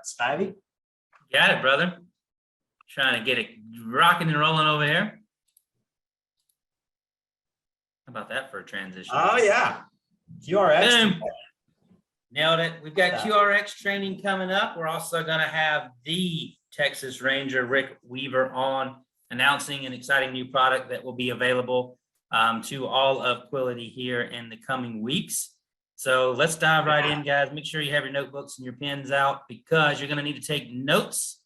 Spivey. Got it, brother. Trying to get it rocking and rolling over here. How about that for a transition? Oh yeah, QRX. Boom. Nailed it. We've got QRX training coming up. We're also going to have the Texas Ranger, Rick Weaver, on announcing an exciting new product that will be available to all of Quility here in the coming weeks. So let's dive right in, guys. Make sure you have your notebooks and your pens out because you're going to need to take notes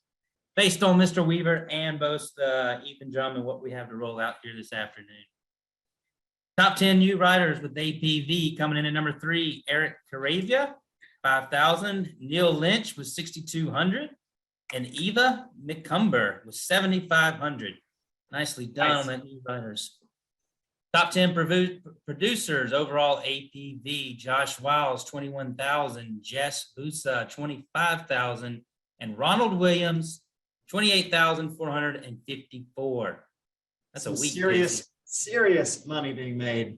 based on Mr. Weaver and both Ethan Drum and what we have to roll out here this afternoon. Top 10 new riders with APV coming in at number 3, Eric Caravia, 5,000. Neil Lynch with 6,200. And Eva McCumber with 7,500. Nicely done on that new riders. Top 10 producers overall APV, Josh Wiles, 21,000. Jess Busa, 25,000. And Ronald Williams, 28,454. That's a week. Serious money being made.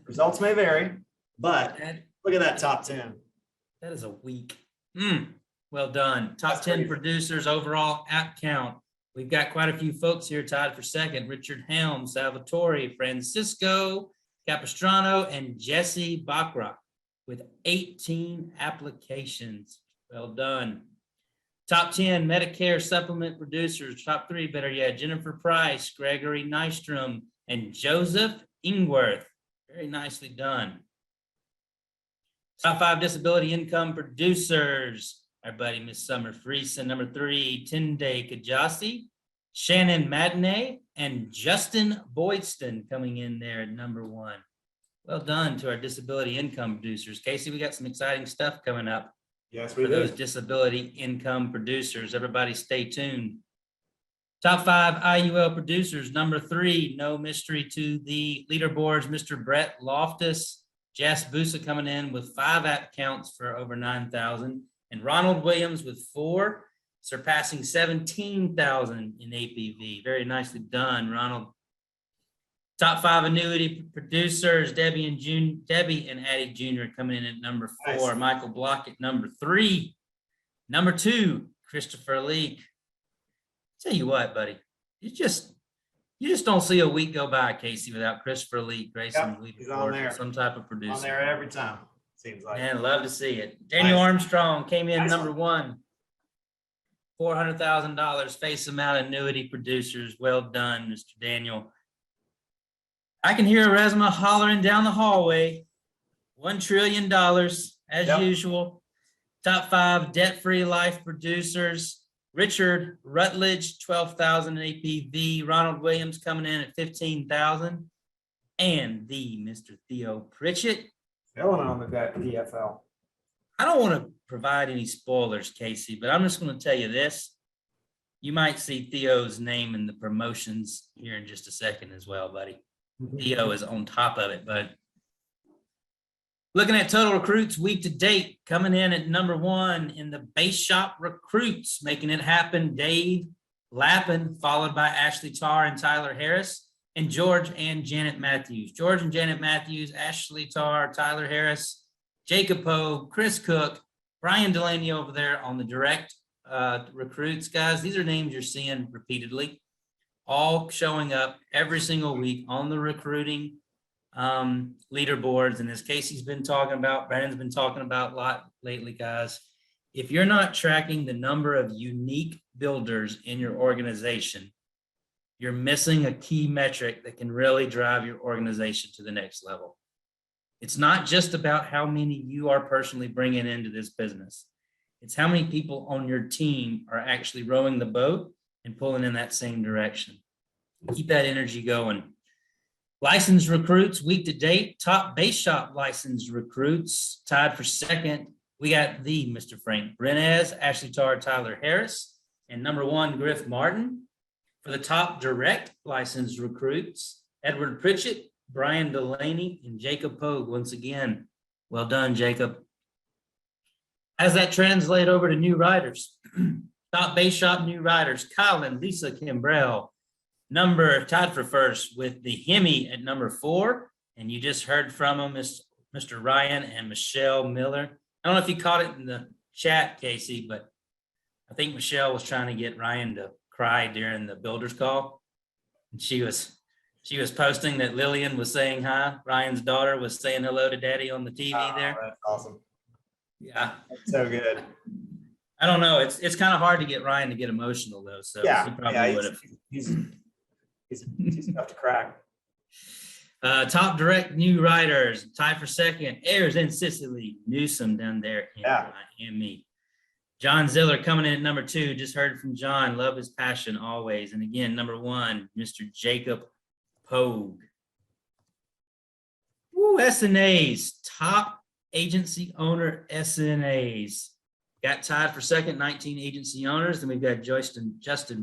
Results may vary, but look at that top 10. That is a week. Well done. Top 10 producers overall app count. We've got quite a few folks here tied for second. Richard Helm, Salvatore, Francisco Capistrano, and Jesse Bachrach with 18 applications. Well done. Top 10 Medicare supplement producers. Top 3, better yet, Jennifer Price, Gregory Nystrom, and Joseph Ingworth. Very nicely done. Top 5 disability income producers. Our buddy Miss Summer Friesen, number 3, Tunde Kajasi, Shannon Madney, and Justin Boydston coming in there at number 1. Well done to our disability income producers. Casey, we got some exciting stuff coming up. Yes, we for do. Those disability income producers. Everybody stay tuned. Top 5 IUL producers. Number 3, no mystery to the leaderboards, Mr. Brett Loftus. Jess Busa coming in with 5 app counts for over 9,000. And Ronald Williams with 4, surpassing 17,000 in APV. Very nicely done, Ronald. Top 5 annuity producers, Debbie and Addie Jr. coming in at number 4. Nice. Michael Block at number 3. Number 2, Christopher Leak. Tell you what, buddy, you just don't see a week go by, Casey, without Christopher Leak racing some type of producer. On there every time. Seems like. Man, love to see it. Daniel Armstrong came in number 1. $400,000 face amount annuity producers. Well done, Mr. Daniel. I can hear Resma hollering down the hallway. $1 trillion as usual. Top 5 debt-free life producers. Richard Rutledge, 12,000 APV. Ronald Williams coming in at 15,000. And the Mr. Theo Pritchett. Filling on the DFL. I don't want to provide any spoilers, Casey, but I'm just going to tell you this. You might see Theo's name in the promotions here in just a second as well, buddy. Theo is on top of it, but looking at total recruits week to date, coming in at number 1 in the base shop recruits, making it happen, Dave Lappin, followed by Ashley Tarr and Tyler Harris. And George and Janet Matthews. George and Janet Matthews, Ashley Tarr, Tyler Harris, Jacob Poe, Chris Cook, Brian Delaney over there on the direct recruits. Guys, these are names you're seeing repeatedly, all showing up every single week on the recruiting leaderboards. And as Casey's been talking about, Brandon's been talking about a lot lately, guys, if you're not tracking the number of unique builders in your organization, you're missing a key metric that can really drive your organization to the next level. It's not just about how many you are personally bringing into this business. It's how many people on your team are actually rowing the boat and pulling in that same direction. Keep that energy going. Licensed recruits week to date, top base shop licensed recruits tied for second. We got the Mr. Frank Brenez, Ashley Tarr, Tyler Harris, and number 1, Griff Martin. For the top direct licensed recruits, Edward Pritchett, Brian Delaney, and Jacob Pogue. Once again, well done, Jacob. How does that translate over to new riders? Top base shop new riders, Kyle and Lisa Kimbrell, tied for first with the Hemi at number 4. And you just heard from them, Mr. Ryan and Michelle Miller. I don't know if you caught it in the chat, Casey, but I think Michelle was trying to get Ryan to cry during the builder's call. And she was posting that Lillian was saying hi. Ryan's daughter was saying hello to daddy on the TV there. That's awesome. Yeah. That's so good. I don't know. It's kind of hard to get Ryan to get emotional though. So he probably would have. He's tough to crack. Top direct new writers, tied for second, Ayers in Sicily, Newsom down there in Miami. John Ziller coming in at number 2. Just heard from John. Love his passion always. And again, number 1, Mr. Jacob Pogue. Woo, SNAs, top agency owner SNAs. Got tied for second, 19 agency owners. Then we've got Justin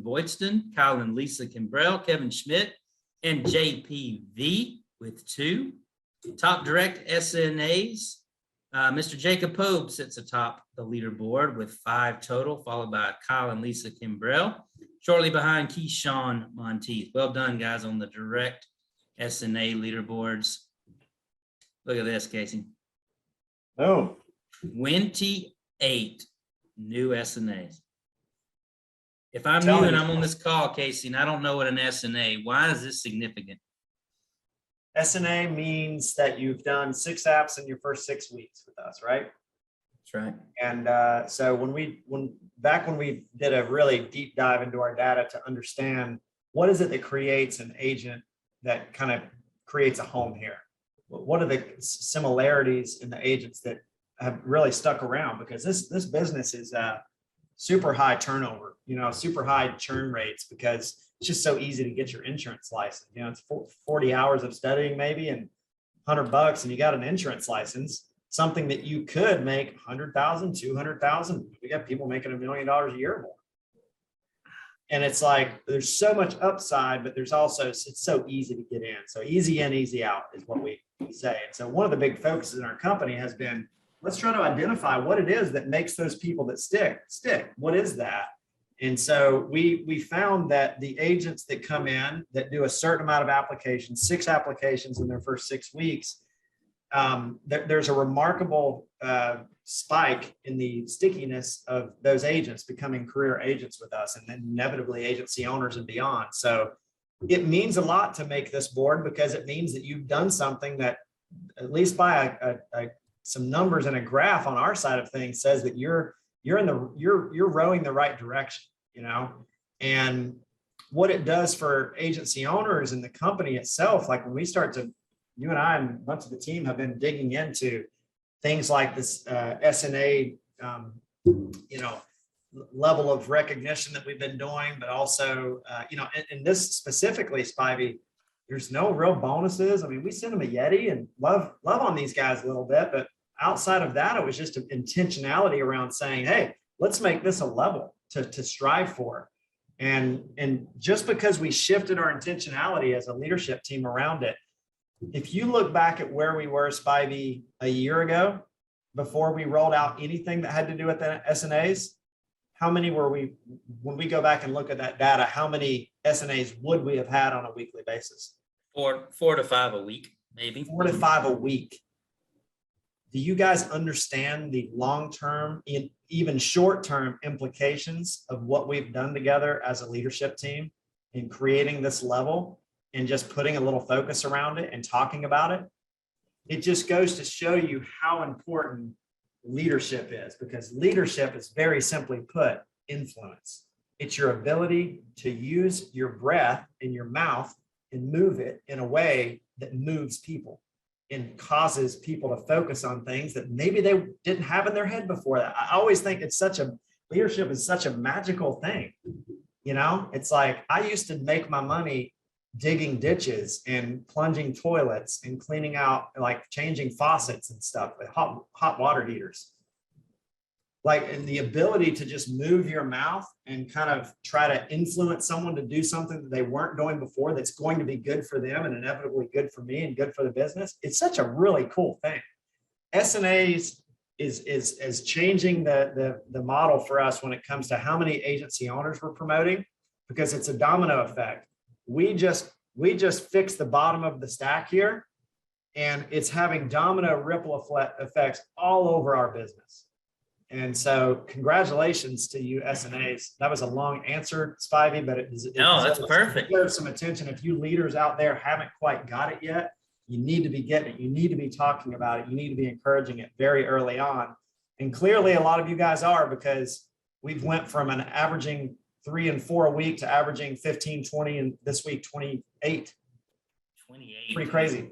Boydston, Kyle and Lisa Kimbrell, Kevin Schmidt, and JPV with 2. Top direct SNAs. Mr. Jacob Pogue sits atop the leaderboard with 5 total, followed by Kyle and Lisa Kimbrell. Shortly behind Keyshawn Monteith. Well done, guys, on the direct SNA leaderboards. Look at this, Casey. Oh, 28 new SNAs. If I'm new and I'm on this call, Casey, and I don't know what an SNA, why is this significant? SNA means that you've done 6 apps in your first 6 weeks with us, right? That's right. And so when we did a really deep dive into our data to understand what is it that creates an agent that kind of creates a home here? What are the similarities in the agents that have really stuck around? Because this business is super high turnover, super high churn rates, because it's just so easy to get your insurance license. It's 40 hours of studying maybe and $100 and you got an insurance license, something that you could make 100,000, 200,000. We got people making $1 million a year more. And it's like, there's so much upside, but there's also, it's so easy to get in. So easy in, easy out is what we say. And so one of the big focuses in our company has been, let's try to identify what it is that makes those people that stick. What is that? And so we found that the agents that come in that do a certain amount of applications, 6 applications in their first 6 weeks, there's a remarkable spike in the stickiness of those agents becoming career agents with us, and then inevitably agency owners and beyond. So it means a lot to make this board, because it means that you've done something that, at least by some numbers and a graph on our side of things, says that you're rowing the right direction, and what it does for agency owners and the company itself. Like when we start to, you and I and a bunch of the team have been digging into things like this SNA, level of recognition that we've been doing, but also, in this specifically, Spivey, there's no real bonuses. I mean, we send them a Yeti and love on these guys a little bit, but outside of that, it was just an intentionality around saying, hey, let's make this a level to strive for. And just because we shifted our intentionality as a leadership team around it, if you look back at where we were, Spivey, a year ago, before we rolled out anything that had to do with the SNAs, how many were we, when we go back and look at that data, how many SNAs would we have had on a weekly basis? 4 to 5 a week, maybe. 4 to 5 a week. Do you guys understand the long-term, even short-term implications of what we've done together as a leadership team in creating this level and just putting a little focus around it and talking about it? It just goes to show you how important leadership is, because leadership is, very simply put, influence. It's your ability to use your breath in your mouth and move it in a way that moves people and causes people to focus on things that maybe they didn't have in their head before. That I always think leadership is such a magical thing. It's like, I used to make my money digging ditches and plunging toilets and cleaning out, like changing faucets and stuff with hot water heaters. And the ability to just move your mouth and kind of try to influence someone to do something that they weren't doing before, that's going to be good for them and inevitably good for me and good for the business. It's such a really cool thing. SNAs is changing the model for us when it comes to how many agency owners we're promoting, because it's a domino effect. We just fixed the bottom of the stack here, and it's having domino ripple effects all over our business. And so congratulations to you SNAs. That was a long answer, Spivey, but it No, that's perfect. deserves some attention. If you leaders out there haven't quite got it yet, you need to be getting it. You need to be talking about it. You need to be encouraging it very early on. And clearly a lot of you guys are, because we've went from an averaging 3 and 4 a week to averaging 15, 20, and this week 28. 28. Pretty crazy.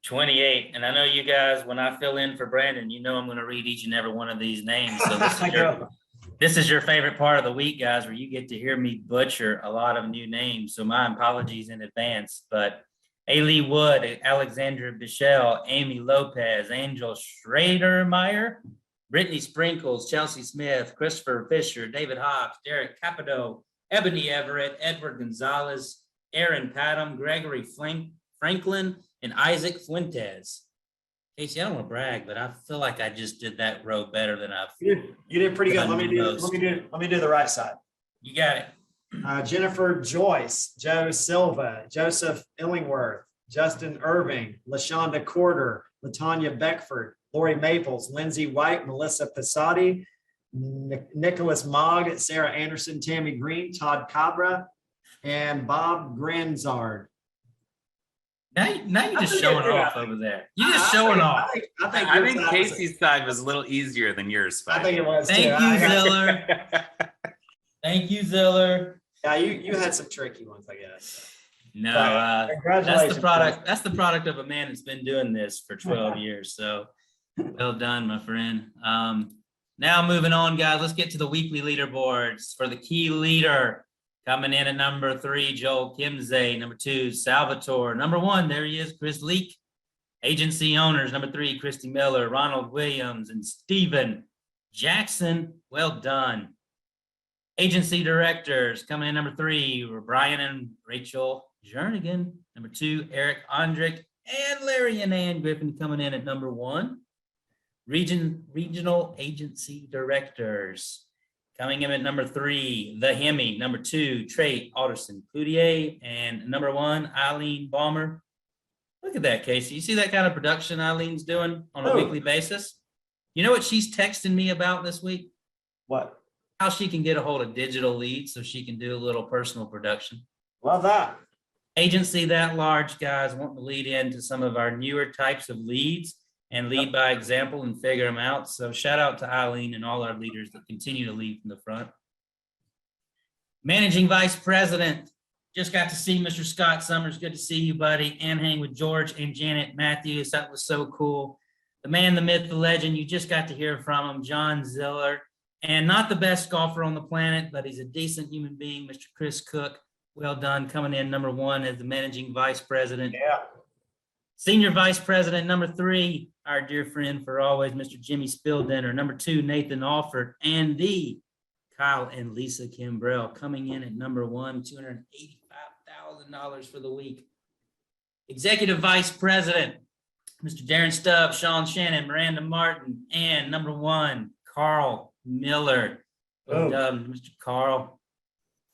28. And I know you guys, when I fill in for Brandon, you know I'm going to read each and every one of these names. So this is your favorite part of the week, guys, where you get to hear me butcher a lot of new names. So my apologies in advance. But Ailey Wood, Alexandra Bichelle, Amy Lopez, Angel Schradermeyer, Brittany Sprinkles, Chelsea Smith, Christopher Fisher, David Hobbs, Derek Capito, Ebony Everett, Edward Gonzalez, Aaron Padam, Gregory Franklin, and Isaac Fuentes. Casey, I don't want to brag, but I feel like I just did that row better than I've. You did pretty good. Let me do the right side. You got it. Jennifer Joyce, Joe Silva, Joseph Illingworth, Justin Irving, LaShonda Corder, Latanya Beckford, Lori Maples, Lindsay White, Melissa Passati, Nicholas Mogg, Sarah Anderson, Tammy Green, Todd Cabra, and Bob Granzard. Now you're just showing off over there. You're just showing off. I think Casey's side was a little easier than yours. I think it was. Thank you, Ziller. Thank you, Ziller. Yeah, you had some tricky ones, I guess. No, congratulations. That's the product of a man that's been doing this for 12 years. So well done, my friend. Now moving on, guys, let's get to the weekly leaderboards. For the key leader, coming in at number 3, Joel Kimze. Number 2, Salvatore. Number 1, there he is, Chris Leak. Agency owners, number 3, Christy Miller, Ronald Williams, and Stephen Jackson. Well done. Agency directors, coming in number 3, were Brian and Rachel Jernigan. Number 2, Eric Ondrick, and Larry and Ann Griffin coming in at number 1. Regional agency directors, coming in at number 3, the Hemi. Number 2, Trey Alderson Cloutier, and number 1, Eileen Balmer. Look at that, Casey. You see that kind of production Eileen's doing on a weekly basis? You know what she's texting me about this week? What? How she can get a hold of digital leads so she can do a little personal production. Love that. Agency that large, guys, wanting to lead into some of our newer types of leads and lead by example and figure them out. So shout out to Eileen and all our leaders that continue to lead from the front. Managing Vice President, just got to see Mr. Scott Summers. Good to see you, buddy. And hang with George and Janet Matthews. That was so cool. The man, the myth, the legend. You just got to hear from him, John Ziller. And not the best golfer on the planet, but he's a decent human being, Mr. Chris Cook. Well done, coming in number 1 as the Managing Vice President. Yeah. Senior Vice President, number 3, our dear friend for always, Mr. Jimmy Spilldinner. Number 2, Nathan Alford. And the Kyle and Lisa Kimbrell coming in at number 1, $285,000 for the week. Executive Vice President, Mr. Darren Stubbs, Sean Shannon, Miranda Martin, and number 1, Carl Miller. Well done, Mr. Carl.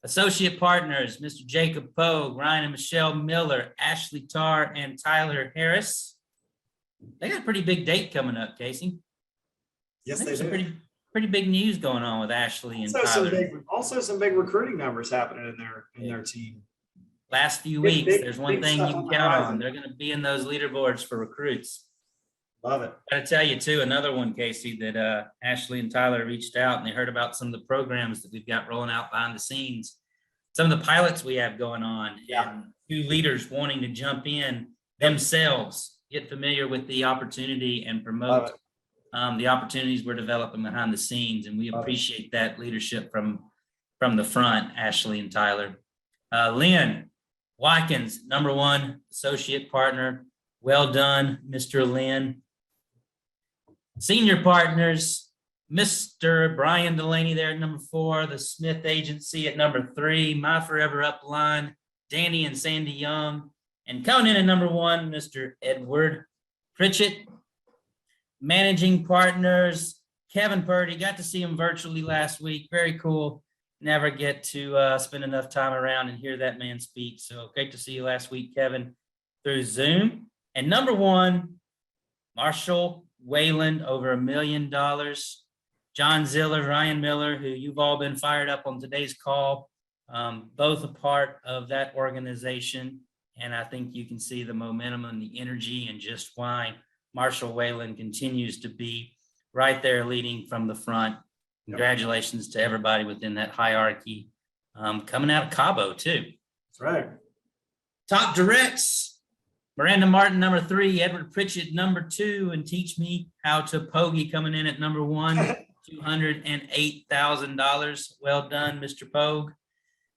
Associate partners, Mr. Jacob Pogue, Ryan and Michelle Miller, Ashley Tarr, and Tyler Harris. They got a pretty big date coming up, Casey. Yes, they do. Pretty big news going on with Ashley and Tyler. Also some big recruiting numbers happening in their team. Last few weeks, there's one thing you can count on. horizon. They're going to be in those leaderboards for recruits. Love it. I gotta tell you too, another one, Casey, that Ashley and Tyler reached out and they heard about some of the programs that we've got rolling out behind the scenes, some of the pilots we have going on, and new leaders wanting to jump in themselves, get familiar with the opportunity and promote the opportunities we're developing behind the scenes. And we appreciate that leadership from the front, Ashley and Tyler. Lynn Watkins, number 1 associate partner. Well done, Mr. Lynn. Senior partners, Mr. Brian Delaney there at number 4, the Smith Agency at number 3, My Forever Upline, Danny and Sandy Young, and coming in at number 1, Mr. Edward Pritchett. Managing partners, Kevin Purdy, got to see him virtually last week. Very cool. Never get to spend enough time around and hear that man speak. So great to see you last week, Kevin, through Zoom. And number 1, Marshall Wayland, over $1 million. John Ziller, Ryan Miller, who you've all been fired up on today's call, both a part of that organization. And I think you can see the momentum and the energy and just why Marshall Whalen continues to be right there leading from the front. Congratulations to everybody within that hierarchy, coming out of Cabo too. That's right. Top directs, Miranda Martin, number 3, Edward Pritchett, number 2, and Teach Me How to Pogie coming in at number 1, $208,000. Well done, Mr. Pogue.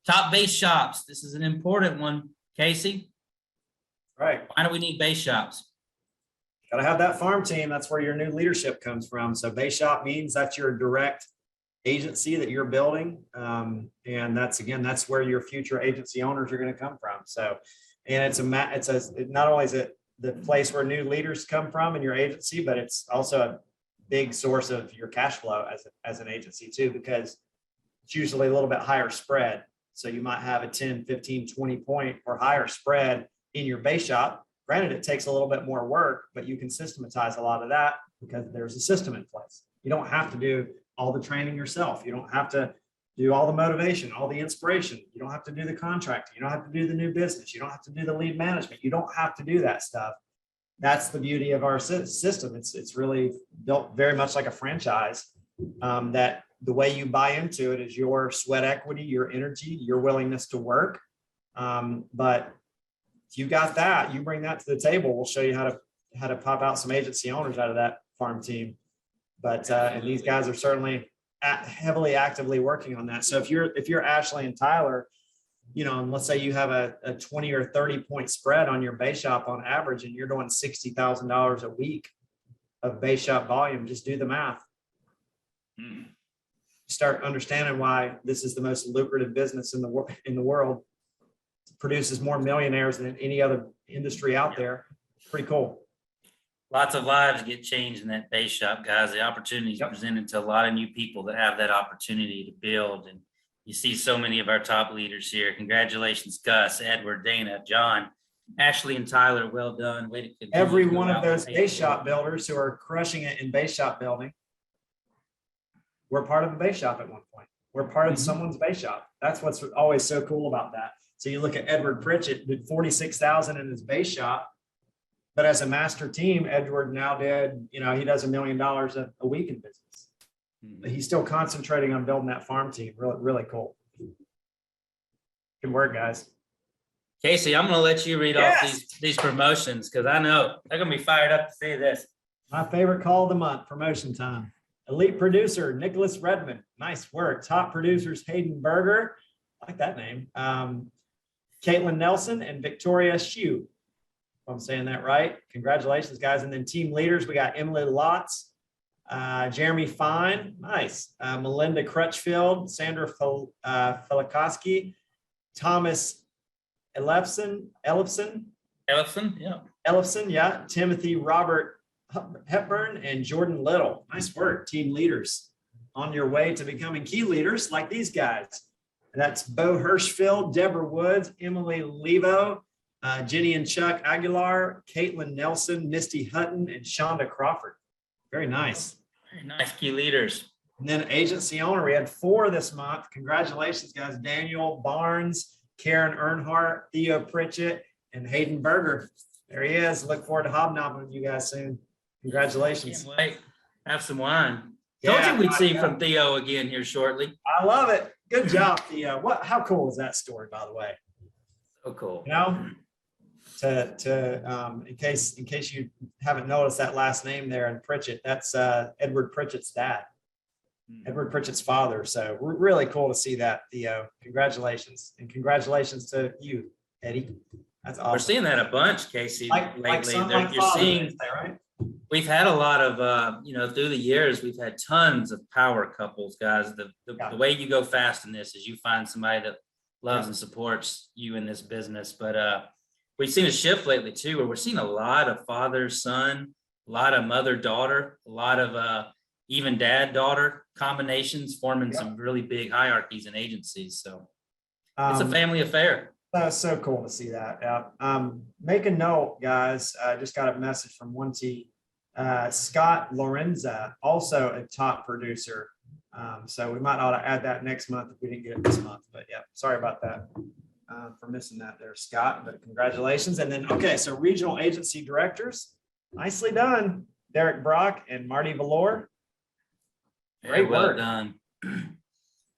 Top base shops. This is an important one, Casey. Right. Why do we need base shops? Got to have that farm team. That's where your new leadership comes from. So base shop means that's your direct agency that you're building. And that's where your future agency owners are going to come from. So, and not only is it the place where new leaders come from in your agency, but it's also a big source of your cash flow as an agency too, because it's usually a little bit higher spread. So you might have a 10, 15, 20 point or higher spread in your base shop. Granted, it takes a little bit more work, but you can systematize a lot of that because there's a system in place. You don't have to do all the training yourself. You don't have to do all the motivation, all the inspiration. You don't have to do the contracting. You don't have to do the new business. You don't have to do the lead management. You don't have to do that stuff. That's the beauty of our system. It's really built very much like a franchise, that the way you buy into it is your sweat equity, your energy, your willingness to work. But if you got that, you bring that to the table. We'll show you how to pop out some agency owners out of that farm team. But and these guys are certainly heavily actively working on that. So if you're Ashley and Tyler, and let's say you have a 20 or 30 point spread on your base shop on average, and you're doing $60,000 a week of base shop volume, just do the math. Start understanding why this is the most lucrative business in the world. It produces more millionaires than any other industry out there. Pretty cool. Lots of lives get changed in that base shop, guys. The opportunity is presented to a lot of new people that have that opportunity to build. And you see so many of our top leaders here. Congratulations, Gus, Edward, Dana, John, Ashley, and Tyler. Well done. Way to continue. Every one of those base shop builders who are crushing it in base shop building, we're part of a base shop at one point. We're part of someone's base shop. That's what's always so cool about that. So you look at Edward Pritchett, did $46,000 in his base shop. But as a master team, Edward now did, he does $1 million a week in business. But he's still concentrating on building that farm team. Really, really cool. Good work, guys. Casey, I'm going to let you read off these promotions because I know they're going to be fired up to say this. My favorite call of the month, promotion time. Elite producer, Nicholas Redmond. Nice work. Top producers, Hayden Berger. I like that name. Caitlin Nelson and Victoria Shue. If I'm saying that right. Congratulations, guys. And then team leaders, we got Emily Lotz, Jeremy Fine, nice. Melinda Crutchfield, Sandra Filikoski, Thomas Ellefson, Timothy Robert Hepburn, and Jordan Little. Nice work, team leaders. On your way to becoming key leaders like these guys. And that's Bo Hirschfield, Deborah Woods, Emily Levo, Jenny and Chuck Aguilar, Caitlin Nelson, Misty Hutton, and Shonda Crawford. Very nice. Very nice key leaders. And then agency owner, we had 4 this month. Congratulations, guys. Daniel Barnes, Karen Earnhardt, Theo Pritchett, and Hayden Berger. There he is. Look forward to hobnobbing with you guys soon. Congratulations. Can't wait. Have some wine. Told you we'd see from Theo again here shortly. I love it. Good job, Theo. How cool is that story, by the way? So cool. In case you haven't noticed that last name there in Pritchett, that's Edward Pritchett's dad, Edward Pritchett's father. So we're really cool to see that, Theo. Congratulations, and congratulations to you, Eddie. That's awesome. We're seeing that a bunch, Casey, lately. You're seeing, right? We've had a lot of, through the years, we've had tons of power couples, guys. The way you go fast in this is you find somebody that loves and supports you in this business. But we've seen a shift lately too, where we're seeing a lot of father, son, a lot of mother, daughter, a lot of even dad, daughter combinations forming some really big hierarchies and agencies. So it's a family affair. That's so cool to see that. Make a note, guys. I just got a message from 1T. Scott Lorenza, also a top producer. So we might ought to add that next month if we didn't get it this month, but yeah, sorry about that. For missing that there, Scott, but congratulations. And then, okay, so regional agency directors, nicely done. Derek Brock and Marty Valor. Very Great well work. done.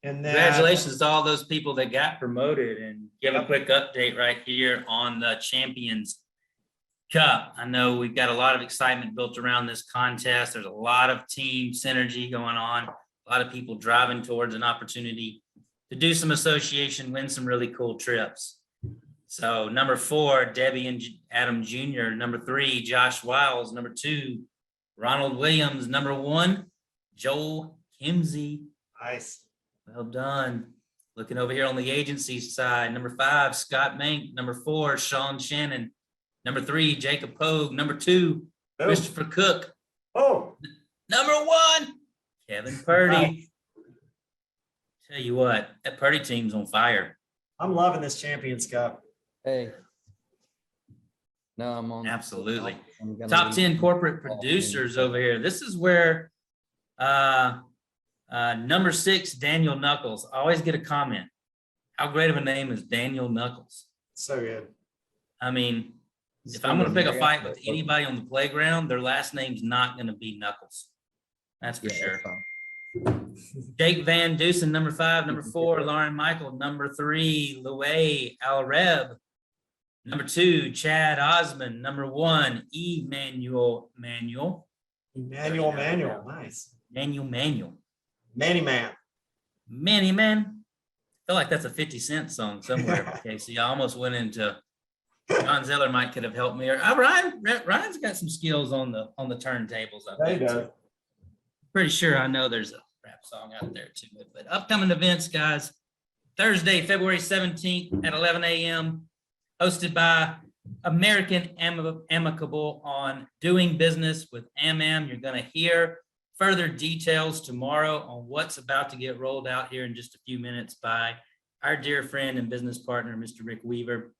And then Congratulations to all those people that got promoted, and give a Yep. quick update right here on the Champions Cup. I know we've got a lot of excitement built around this contest. There's a lot of team synergy going on, a lot of people driving towards an opportunity to do some association, win some really cool trips. So number 4, Debbie and Adam Jr., number 3, Josh Wiles, number 2, Ronald Williams, number 1, Joel Kimsey. nice. Well done. Looking over here on the agency side, number 5, Scott Mank, number 4, Sean Shannon, number 3, Jacob Pogue, number 2, Boom. Christopher Cook, Oh, number 1, Kevin Purdy. Tell you what, that Purdy team's on fire. I'm loving this Champions Cup. Hey. No, I'm on. Absolutely. I'm gonna Top leave. 10 corporate producers over here. This is where number 6, Daniel Knuckles. I always get a comment. How great of a name is Daniel Knuckles? So good. I mean, if I'm going to pick a fight with anybody on the playground, their last name's not going to be Knuckles. That's for Yeah, sure. that's fine. Jake Van Dusen, number 5, number 4, Lauren Michael, number 3, Louay Alreb, number 2, Chad Osmond, number 1, Emmanuel Manuel, Emmanuel Manuel, nice. Manuel, Manny Man. Manny Man. I feel like that's a 50 Cent song somewhere. Casey, I almost went into John Zeller might could have helped me. Or Ryan's got some skills on the turntables. I There you bet. go. Pretty sure I know there's a rap song out there too. But upcoming events, guys, Thursday, February 17th at 11 a.m., hosted by American Amicable on Doing Business with AmAm. You're going to hear further details tomorrow on what's about to get rolled out here in just a few minutes by our dear friend and business partner, Mr. Rick Weaver.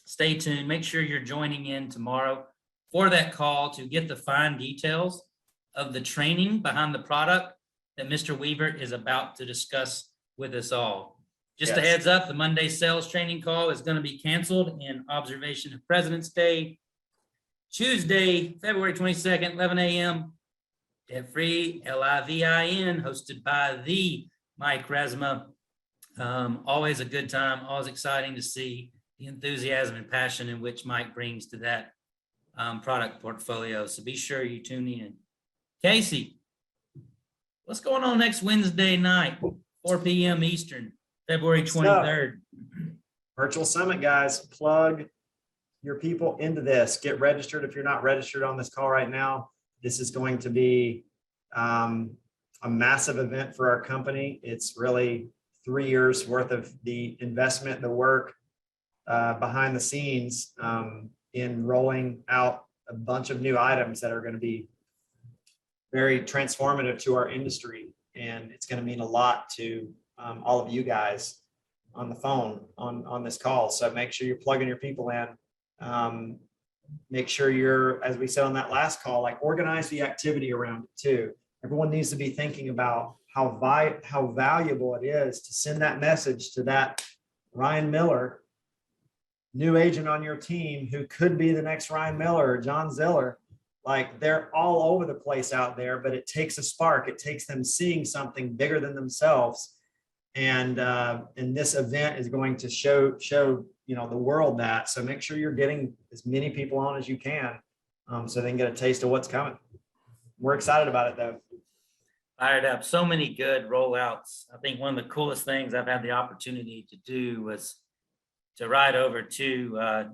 Stay tuned. Make sure you're joining in tomorrow for that call to get the fine details of the training behind the product that Mr. Weaver is about to discuss with us all. Just a Yes. heads up, the Monday sales training call is going to be canceled in observation of President's Day. Tuesday, February 22nd, 11 a.m. Debt-free, LIVIN, hosted by the Mike Resma. Always a good time, always exciting to see the enthusiasm and passion in which Mike brings to that product portfolio. So be sure you tune in. Casey, what's going on next Wednesday night, 4 p.m. Eastern, February 23rd? Virtual Summit, guys. Plug your people into this. Get registered if you're not registered on this call right now. This is going to be a massive event for our company. It's really 3 years worth of the investment, the work behind the scenes in rolling out a bunch of new items that are going to be very transformative to our industry. And it's going to mean a lot to all of you guys on the phone on this call. So make sure you're plugging your people in. Make sure you're, as we said on that last call, like organize the activity around it too. Everyone needs to be thinking about how valuable it is to send that message to that Ryan Miller, new agent on your team who could be the next Ryan Miller or John Zeller. Like they're all over the place out there, but it takes a spark. It takes them seeing something bigger than themselves. And this event is going to show the world that. So make sure you're getting as many people on as you can so they can get a taste of what's coming. We're excited about it though. Fired up. So many good rollouts. I think one of the coolest things I've had the opportunity to do was to ride over to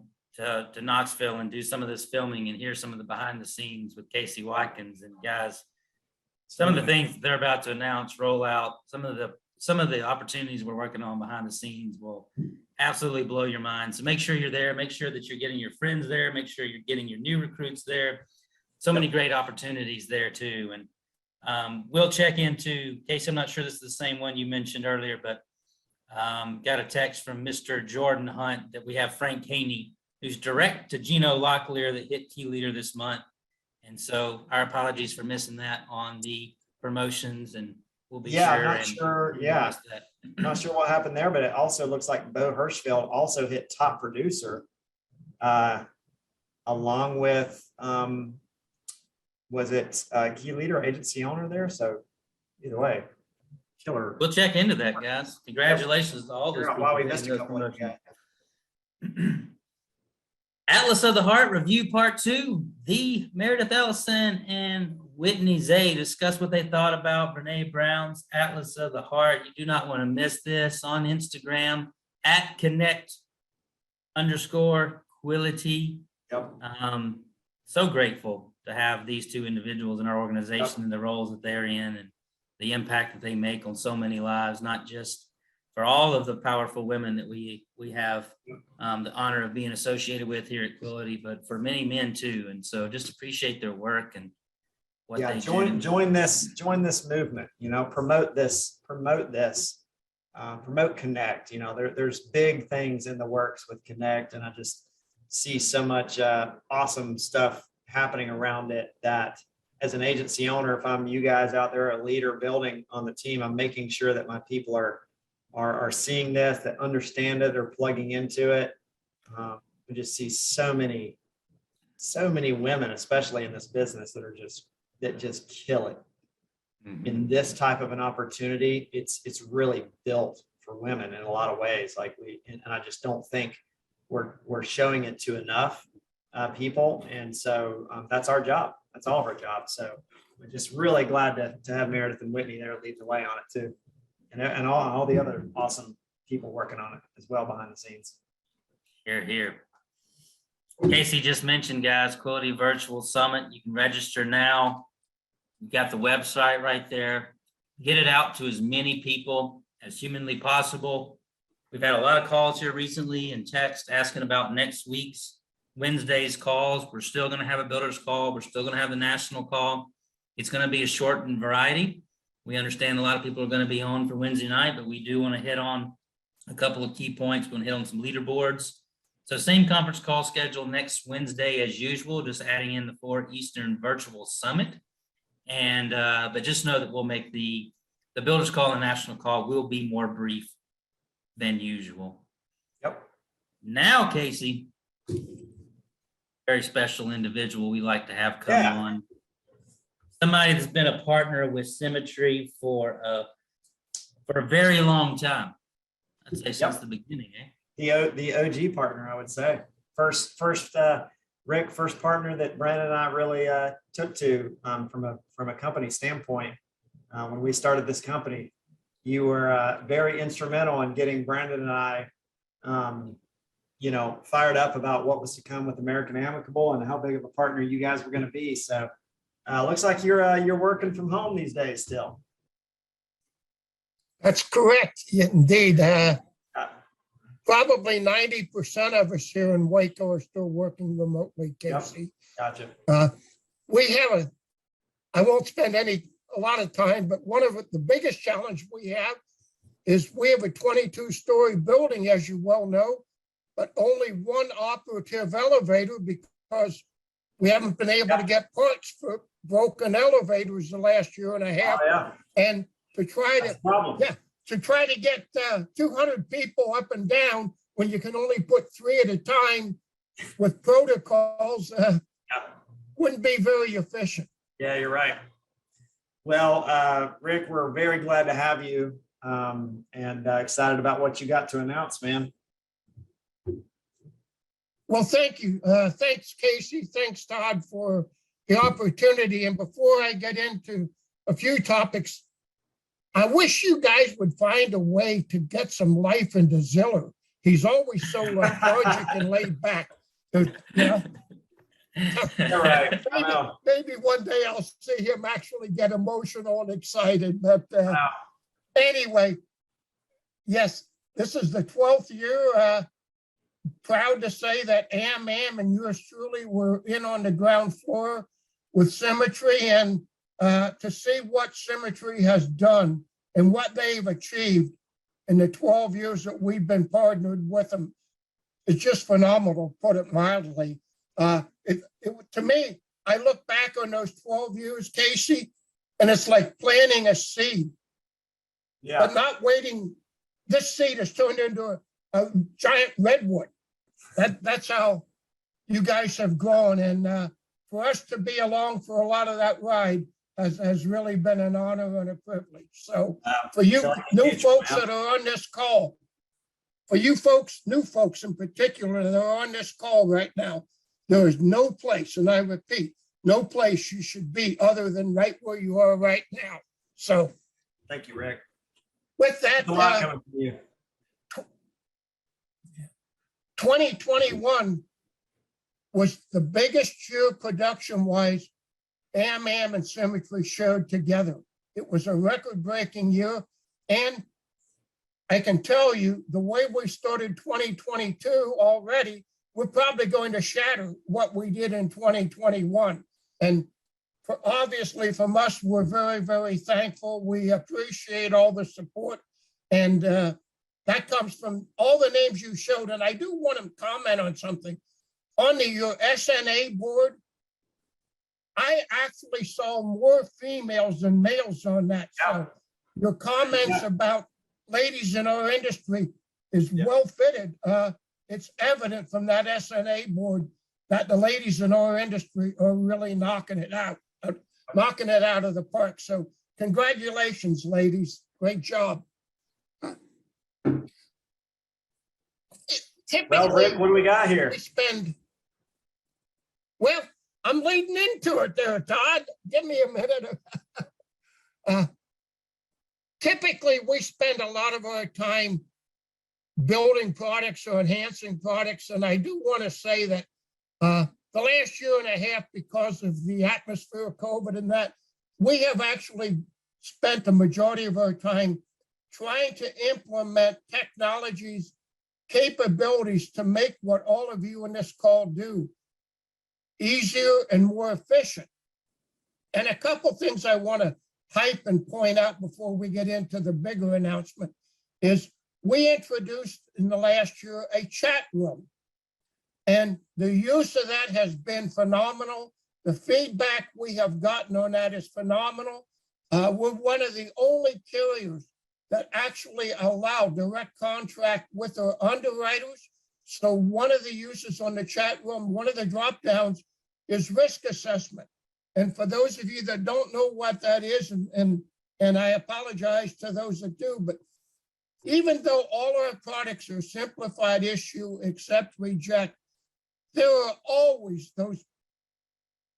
Knoxville and do some of this filming and hear some of the behind the scenes with Casey Watkins and guys. Some of the things they're about to announce, roll out, some of the opportunities we're working on behind the scenes will absolutely blow your mind. So make sure you're there. Make sure that you're getting your friends there. Make sure you're getting your new recruits there. So many great opportunities there too. And we'll check into, Casey, I'm not sure this is the same one you mentioned earlier, but got a text from Mr. Jordan Hunt that we have Frank Haney, who's direct to Gino Locklear that hit Key Leader this month. And so our apologies for missing that on the promotions and we'll be Yeah, I'm sure. not and sure. we'll Yeah. miss that. Not sure what happened there, but it also looks like Bo Hirschfeld also hit top producer, along with, was it key leader agency owner there? So either way, killer. We'll check into that, guys. Congratulations to all those Figure out people why we getting missed a those couple of promotions. guys. Atlas of the Heart Review Part 2. The Meredith Ellison and Whitney Zay discuss what they thought about Brene Brown's Atlas of the Heart. You do not want to miss this on Instagram at connect_Quility. Yep. So grateful to have these two individuals in our organization and the roles that they're in and the impact that they make on so many lives, not just for all of the powerful women that we have the honor of being associated with here at Quility, but for many men too. And so just appreciate their work and what they do. Join this movement, promote Connect. There's big things in the works with Connect, and I just see so much awesome stuff happening around it that as an agency owner, if I'm you guys out there, a leader building on the team, I'm making sure that my people are seeing this, that understand it, they're plugging into it. We just see so many women, especially in this business, that just kill it. Mm-hmm. In this type of an opportunity, it's really built for women in a lot of ways. And I just don't think we're showing it to enough people. And so that's our job. That's all of our job. So we're just really glad to have Meredith and Whitney there lead the way on it too. And all the other awesome people working on it as well behind the scenes. Here. Casey just mentioned, guys, Quility Virtual Summit. You can register now. You've got the website right there. Get it out to as many people as humanly possible. We've had a lot of calls here recently and text asking about next week's Wednesday's calls. We're still going to have a builder's call. We're still going to have the national call. It's going to be a shortened variety. We understand a lot of people are going to be on for Wednesday night, but we do want to hit on a couple of key points. We want to hit on some leaderboards. So same conference call schedule next Wednesday as usual, just adding in the 4 Eastern Virtual Summit. And but just know that we'll make the builders call and national call will be more brief than usual. Yep. Now, Casey, very special individual we like to have come on. Somebody that's been a partner with Symmetry for a very long time. I'd say since the beginning, The OG partner, I would say. First Rick, first partner that Brandon and I really took to from a company standpoint. When we started this company, you were very instrumental in getting Brandon and I, fired up about what was to come with American Amicable and how big of a partner you guys were going to be. So looks like you're working from home these days still. That's correct, indeed. Probably 90% of us here in Waco are still working remotely, Casey. Gotcha. We have I won't spend a lot of time, but one of the biggest challenge we have is we have a 22-story building, as you well know, but only one operative elevator because we haven't been able to get parts for broken elevators the last year and a half. Oh, yeah. And to try That's the problem. to try to get 200 people up and down when you can only put 3 at a time with protocols wouldn't be very efficient. Yeah, you're right. Well, Rick, we're very glad to have you and excited about what you got to announce, man. Well, thank you. Thanks, Casey. Thanks, Todd, for the opportunity. And before I get into a few topics, I wish you guys would find a way to get some life into Ziller. He's always so lethargic and laid back. All right. Maybe one day I'll see him actually get emotional and excited. But anyway, yes, this is the 12th year. Proud to say that Am and yours truly were in on the ground floor with Symmetry, and to see what Symmetry has done and what they've achieved in the 12 years that we've been partnered with them is just phenomenal, to put it mildly. To me, I look back on those 12 years, Casey, and it's like planting a seed. Yeah, not waiting. This seat is turned into a giant redwood. That's how you guys have grown. And for us to be along for a lot of that ride has really been an honor and a privilege. So for you new folks that are on this call, for you folks, new folks in particular that are on this call right now, there is no place, and I repeat, no place you should be other than right where you are right now. So thank you, Rick. with that, There's a lot coming from you. 2021 was the biggest year production-wise Am and Symmetry shared together. It was a record-breaking year, and I can tell you, the way we started 2022 already, we're probably going to shatter what we did in 2021. And obviously from us, we're very, very thankful. We appreciate all the support. And that comes from all the names you showed. And I do want to comment on something. On your SNA board, I actually saw more females than males on that. So your comments about ladies in our industry is well fitted. It's evident from that SNA board that the ladies in our industry are really knocking it out of the park. So congratulations, ladies. Great job. Well, Rick, what do we got here? Well, I'm leading into it there, Todd. Give me a minute. Typically, we spend a lot of our time building products or enhancing products. And I do want to say that the last year and a half, because of the atmosphere of COVID and that, we have actually spent the majority of our time trying to implement technologies, capabilities to make what all of you in this call do easier and more efficient. And a couple things I want to hype and point out before we get into the bigger announcement is we introduced in the last year a chat room. And the use of that has been phenomenal. The feedback we have gotten on that is phenomenal. We're one of the only carriers that actually allow direct contract with our underwriters. So one of the uses on the chat room, one of the drop downs is risk assessment. And for those of you that don't know what that is, and I apologize to those that do, but even though all our products are simplified issue, accept, reject, there are always those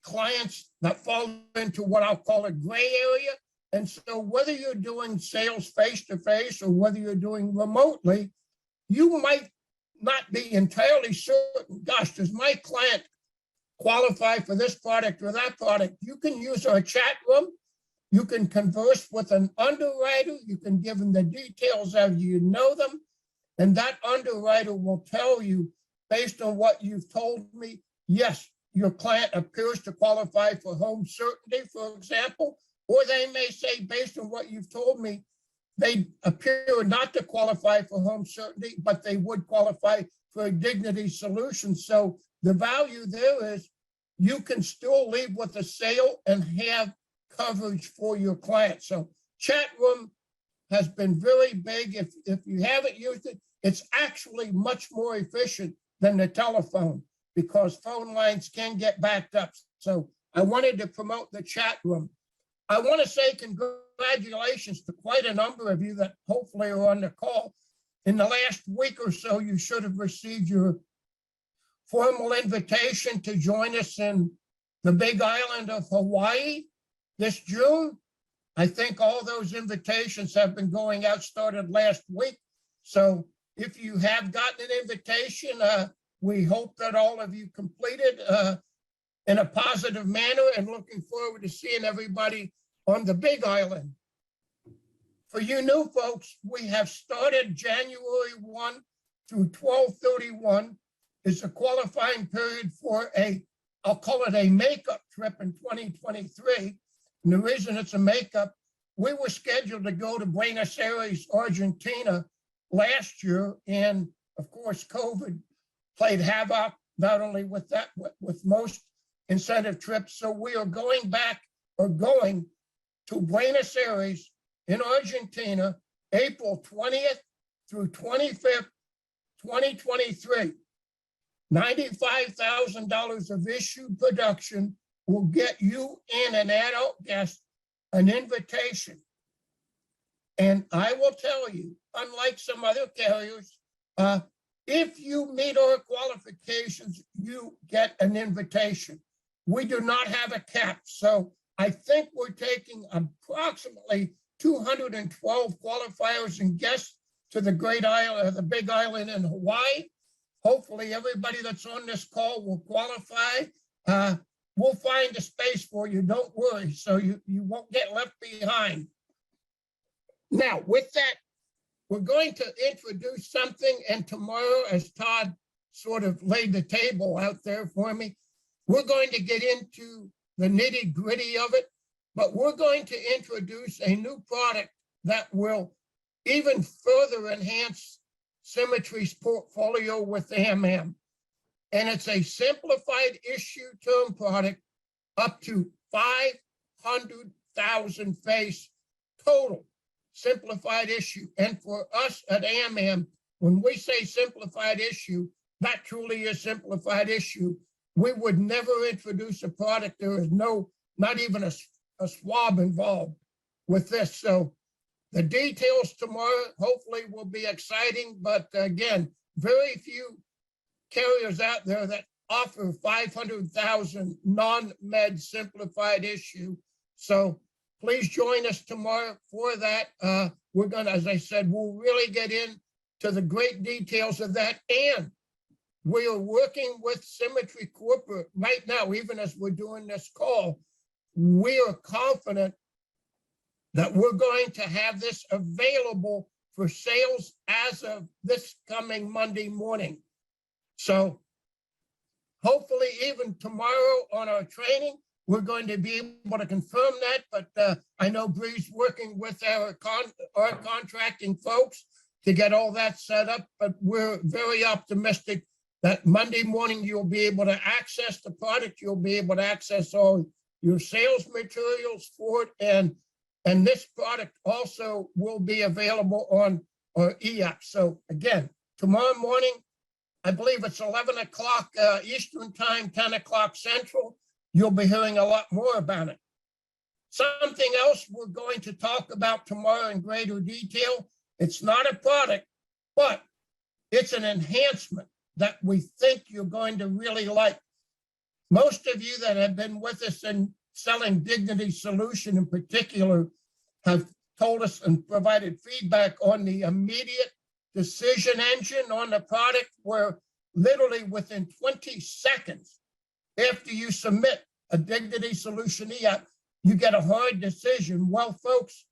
clients that fall into what I'll call a gray area. And so whether you're doing sales face-to-face or whether you're doing remotely, you might not be entirely certain, gosh, does my client qualify for this product or that product? You can use our chat room. You can converse with an underwriter. You can give them the details as you know them. And that underwriter will tell you, based on what you've told me, yes, your client appears to qualify for home certainty, for example, or they may say, based on what you've told me, they appear not to qualify for home certainty, but they would qualify for a dignity solution. So the value there is you can still leave with a sale and have coverage for your client. So chat room has been very big. If you haven't used it, it's actually much more efficient than the telephone because phone lines can get backed up. So I wanted to promote the chat room. I want to say congratulations to quite a number of you that hopefully are on the call. In the last week or so, you should have received your formal invitation to join us in the Big Island of Hawaii this June. I think all those invitations have been going out, started last week. So if you have gotten an invitation, we hope that all of you completed in a positive manner and looking forward to seeing everybody on the Big Island. For you new folks, we have started January 1 through 12/31 is a qualifying period for I'll call it a makeup trip in 2023. And the reason it's a makeup, we were scheduled to go to Buenos Aires, Argentina last year. And of course, COVID played havoc, not only with that, but with most incentive trips. So we are going to Buenos Aires in Argentina April 20th through 25th, 2023. $95,000 of issued production will get you and an adult guest an invitation. And I will tell you, unlike some other carriers, if you meet our qualifications, you get an invitation. We do not have a cap. So I think we're taking approximately 212 qualifiers and guests to the Great Island, the Big Island in Hawaii. Hopefully everybody that's on this call will qualify. We'll find a space for you, don't worry, so you won't get left behind. Now, with that, we're going to introduce something, and tomorrow, as Todd sort of laid the table out there for me, we're going to get into the nitty-gritty of it, but we're going to introduce a new product that will even further enhance Symmetry's portfolio with AMM. And it's a simplified issue term product up to 500,000 face total simplified issue. And for us at AMM, when we say simplified issue, that truly is simplified issue. We would never introduce a product. There is not even a swab involved with this. So the details tomorrow hopefully will be exciting, but again, very few carriers out there that offer 500,000 non-med simplified issue. So please join us tomorrow for that. We're gonna, as I said, we'll really get into the great details of that. And we are working with Symmetry Corporate right now, even as we're doing this call. We are confident that we're going to have this available for sales as of this coming Monday morning. So hopefully even tomorrow on our training, we're going to be able to confirm that, but I know Bree's working with our contracting folks to get all that set up, but we're very optimistic that Monday morning you'll be able to access the product, you'll be able to access all your sales materials for it, and this product also will be available on our e-app. So again, tomorrow morning, I believe it's 11 o'clock Eastern time, 10 o'clock Central. You'll be hearing a lot more about it. Something else we're going to talk about tomorrow in greater detail. It's not a product, but it's an enhancement that we think you're going to really like. Most of you that have been with us in selling Dignity Solution in particular have told us and provided feedback on the immediate decision engine on the product, where literally within 20 seconds after you submit a Dignity Solution e-app, you get a hard decision. Well, folks,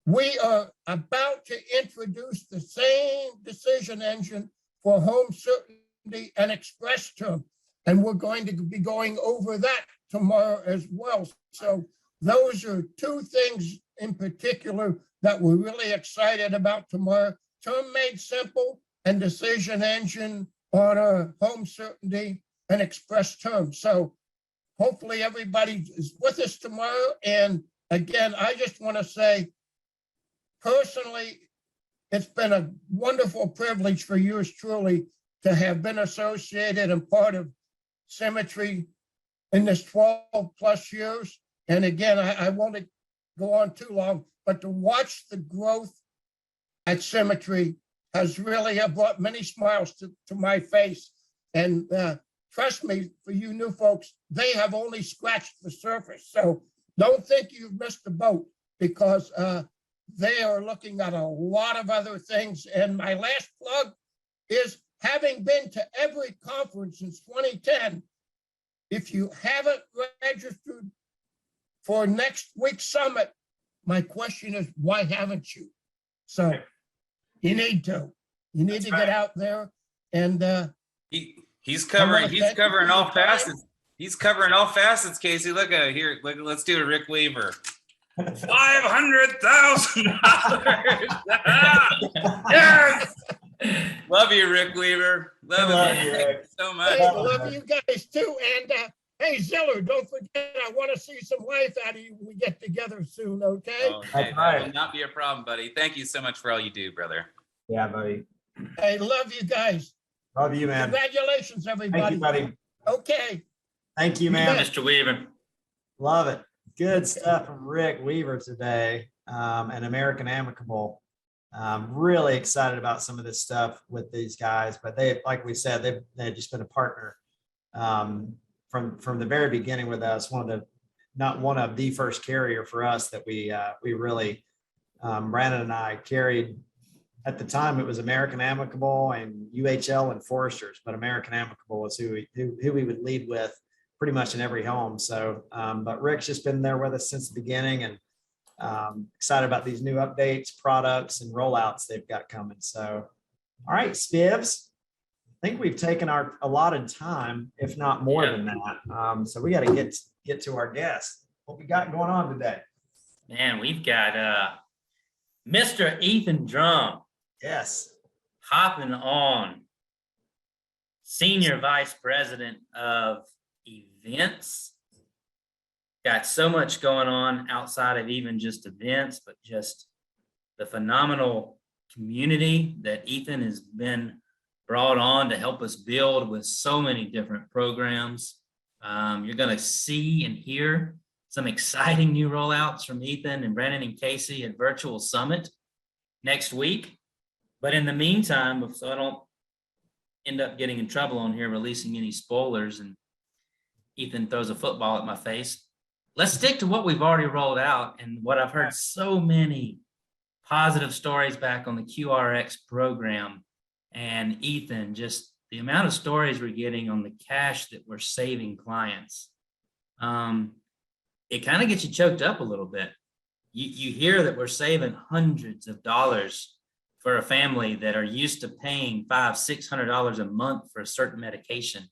we are about to introduce the same decision engine for home certainty and express term. And we're going to be going over that tomorrow as well. So those are two things in particular that we're really excited about tomorrow. Term made simple and decision engine on our home certainty and express term. So hopefully everybody is with us tomorrow. And again, I just want to say, personally, it's been a wonderful privilege for yours truly to have been associated and part of Symmetry in this 12 plus years. And again, I won't go on too long, but to watch the growth at Symmetry has really brought many smiles to my face. And trust me, for you new folks, they have only scratched the surface. So don't think you've missed the boat, because they are looking at a lot of other things. And my last plug is, having been to every conference since 2010, if you haven't registered for next week's summit, my question is, why haven't you? So you need to. You need to get out there. And he's covering all facets. He's covering all facets, Casey. Look at here. Look, let's do a Rick Weaver. $500,000. Yes. Love you, Rick Weaver. Love you Rick. so much. I love you guys too. And Hey, Ziller, don't forget, I want to see some life out of you when we get together soon, okay? Okay, That's that right. will not be a problem, buddy. Thank you so much for all you do, brother. Yeah, buddy. I love you guys. Love you, man. Congratulations, Thank you, everybody. buddy. Okay. Thank you, You man. bet. Mr. Weaver. Love it. Good stuff from Rick Weaver today, and American Amicable. Really excited about some of this stuff with these guys, but they, like we said, they've just been a partner from the very beginning with us. Not one of the first carrier for us that we really, Brandon and I carried. At the time, it was American Amicable and UHL and Foresters, but American Amicable was who we would lead with pretty much in every home. So, but Rick's just been there with us since the beginning, and excited about these new updates, products, and rollouts they've got coming. So, all right, Spivs, I think we've taken our allotted time, if not more than that. So we got to get to our guest. What we got going on today? Man, we've got Mr. Ethan Drum Yes. hopping on, Senior Vice President of Events. Got so much going on outside of even just events, but just the phenomenal community that Ethan has been brought on to help us build with so many different programs. You're going to see and hear some exciting new rollouts from Ethan and Brandon and Casey at Virtual Summit next week. But in the meantime, so I don't end up getting in trouble on here releasing any spoilers and Ethan throws a football at my face, let's stick to what we've already rolled out and what I've heard so many positive stories back on the QRX program. And Ethan, just the amount of stories we're getting on the cash that we're saving clients, it kind of gets you choked up a little bit. You hear that we're saving hundreds of dollars for a family that are used to paying $500-600 a month for a certain medication.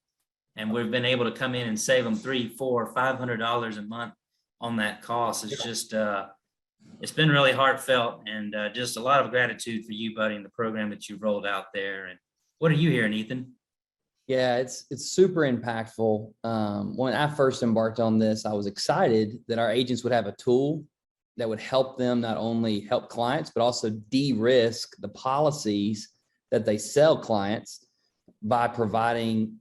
And we've been able to come in and save them $300, $400, $500 a month on that cost. It's just, it's been really heartfelt, and just a lot of gratitude for you, buddy, and the program that you rolled out there. And what are you hearing, Ethan? Yeah, it's super impactful. When I first embarked on this, I was excited that our agents would have a tool that would help them not only help clients, but also de-risk the policies that they sell clients by providing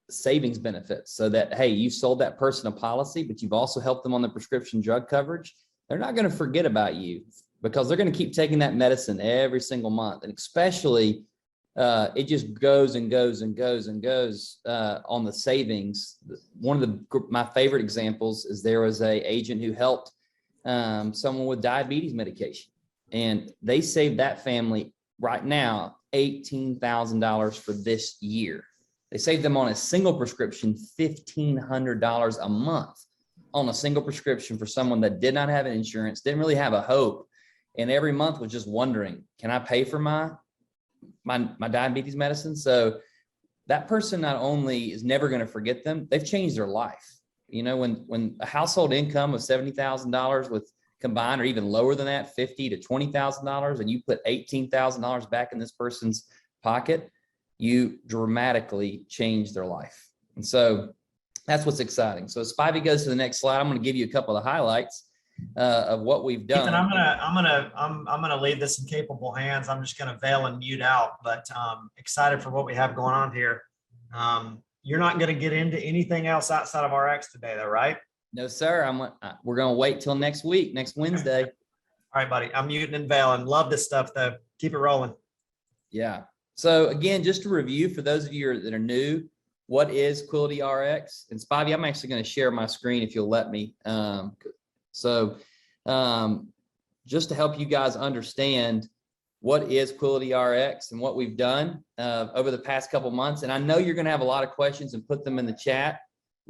savings benefits, so that, hey, you sold that person a policy, but you've also helped them on the prescription drug coverage. They're not going to forget about you because they're going to keep taking that medicine every single month. And especially it just goes and goes and goes and goes on the savings. One of my favorite examples is there was a agent who helped someone with diabetes medication, and they saved that family right now $18,000 for this year. They saved them on a single prescription $1,500 a month on a single prescription for someone that did not have an insurance, didn't really have a hope, and every month was just wondering, can I pay for my diabetes medicine? So that person not only is never going to forget them, they've changed their life. You know, when a household income of $70,000 with combined, or even lower than that, $50,000 to $20,000, and you put $18,000 back in this person's pocket, you dramatically change their life. And so that's what's exciting. So as Spivey goes to the next slide, I'm going to give you a couple of the highlights of what we've done. Ethan, I'm gonna leave this in capable hands. I'm just gonna veil and mute out, but excited for what we have going on here. You're not gonna get into anything else outside of RX today, though, right? No, sir. We're going to wait till next week, next Wednesday. All right, buddy. I'm muting and veiling. Love this stuff, though. Keep it rolling. Yeah. So again, just to review for those of you that are new, what is Quility RX? And Spivey, I'm actually going to share my screen if you'll let me. Just to help you guys understand what is Quility RX and what we've done over the past couple months. And I know you're going to have a lot of questions and put them in the chat.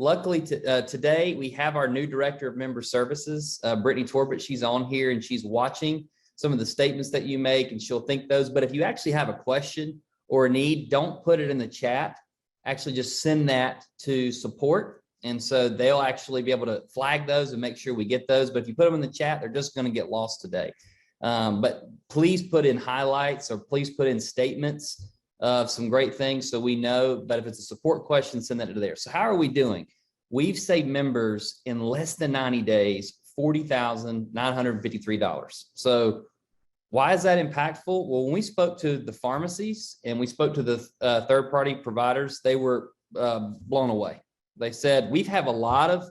Luckily, today we have our new Director of Member Services, Brittany Torbett. She's on here and she's watching some of the statements that you make, and she'll think those. But if you actually have a question or a need, don't put it in the chat. Actually, just send that to support. And so they'll actually be able to flag those and make sure we get those. But if you put them in the chat, they're just going to get lost today. But please put in highlights, or please put in statements of some great things so we know. But if it's a support question, send that to there. So how are we doing? we've saved members in less than 90 days, $40,953. So why is that impactful? Well, when we spoke to the pharmacies and we spoke to the third-party providers, they were blown away. They said, we have a lot of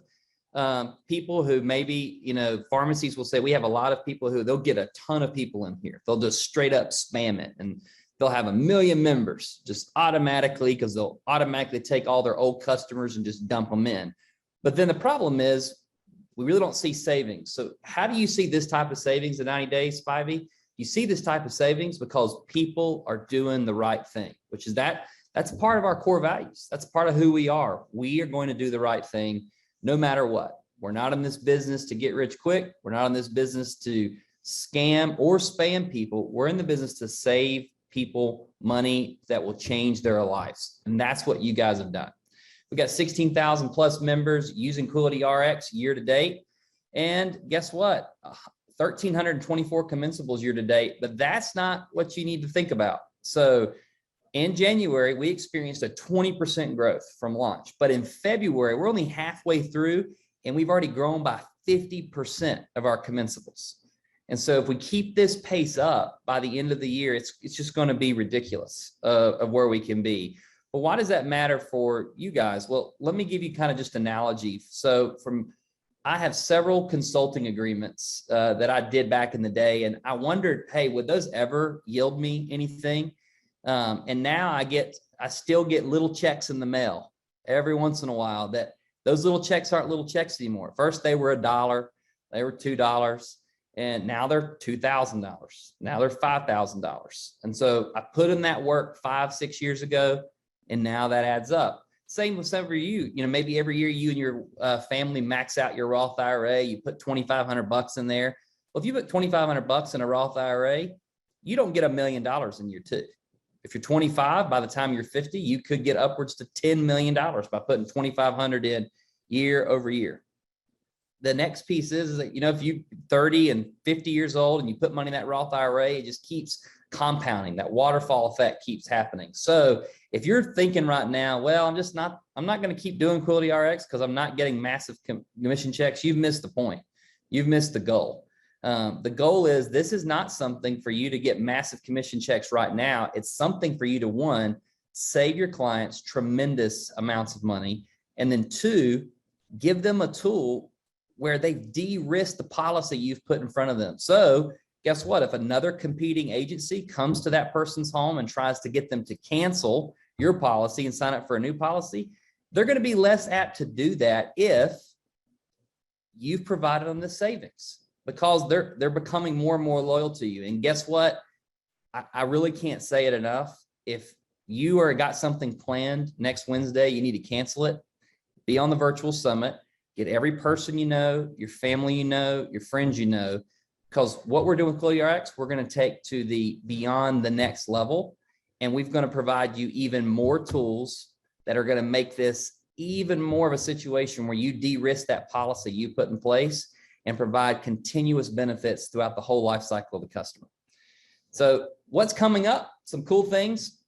people who maybe, pharmacies will say, we have a lot of people who they'll get a ton of people in here. They'll just straight up spam it and they'll have 1 million members just automatically because they'll automatically take all their old customers and just dump them in. But then the problem is we really don't see savings. So how do you see this type of savings in 90 days, Spivey? You see this type of savings because people are doing the right thing, which is that's part of our core values. That's part of who we are. We are going to do the right thing no matter what. We're not in this business to get rich quick. We're not in this business to scam or spam people. We're in the business to save people money that will change their lives. And that's what you guys have done. We got 16,000 plus members using Quility RX year to date. And guess what? 1,324 commensables year to date, but that's not what you need to think about. So in January, we experienced a 20% growth from launch, but in February, we're only halfway through and we've already grown by 50% of our commensables. And so if we keep this pace up by the end of the year, it's just going to be ridiculous of where we can be. But why does that matter for you guys? Well, let me give you kind of just an analogy. So I have several consulting agreements that I did back in the day, and I wondered, hey, would those ever yield me anything? And now I still get little checks in the mail every once in a while. That those little checks aren't little checks anymore. First they were $1, they were $2, and now they're $2,000. Now they're $5,000. And so I put in that work 5-6 years ago, and now that adds up. Same with some of you, maybe every year you and your family max out your Roth IRA, you put $2,500 in there. Well, if you put $2,500 in a Roth IRA, you don't get $1 million in year 2. If you're 25, by the time you're 50, you could get upwards to $10 million by putting $2,500 in year over year. The next piece is that, if you're 30 and 50 years old and you put money in that Roth IRA, it just keeps compounding. That waterfall effect keeps happening. So if you're thinking right now, well, I'm not going to keep doing Quility RX because I'm not getting massive commission checks, you've missed the point. You've missed the goal. The goal is this is not something for you to get massive commission checks right now. It's something for you to, 1, save your clients tremendous amounts of money, and then 2, give them a tool where they've de-risked the policy you've put in front of them. So guess what? If another competing agency comes to that person's home and tries to get them to cancel your policy and sign up for a new policy, they're going to be less apt to do that if you've provided them the savings, because they're becoming more and more loyal to you. And guess what? I really can't say it enough. If you got something planned next Wednesday, you need to cancel it. Be on the virtual summit. Get every person your family your friends because what we're doing with Quility RX, we're going to take to the beyond the next level, and we're going to provide you even more tools that are going to make this even more of a situation where you de-risk that policy you put in place and provide continuous benefits throughout the whole life cycle of the customer. So what's coming up? Some cool things.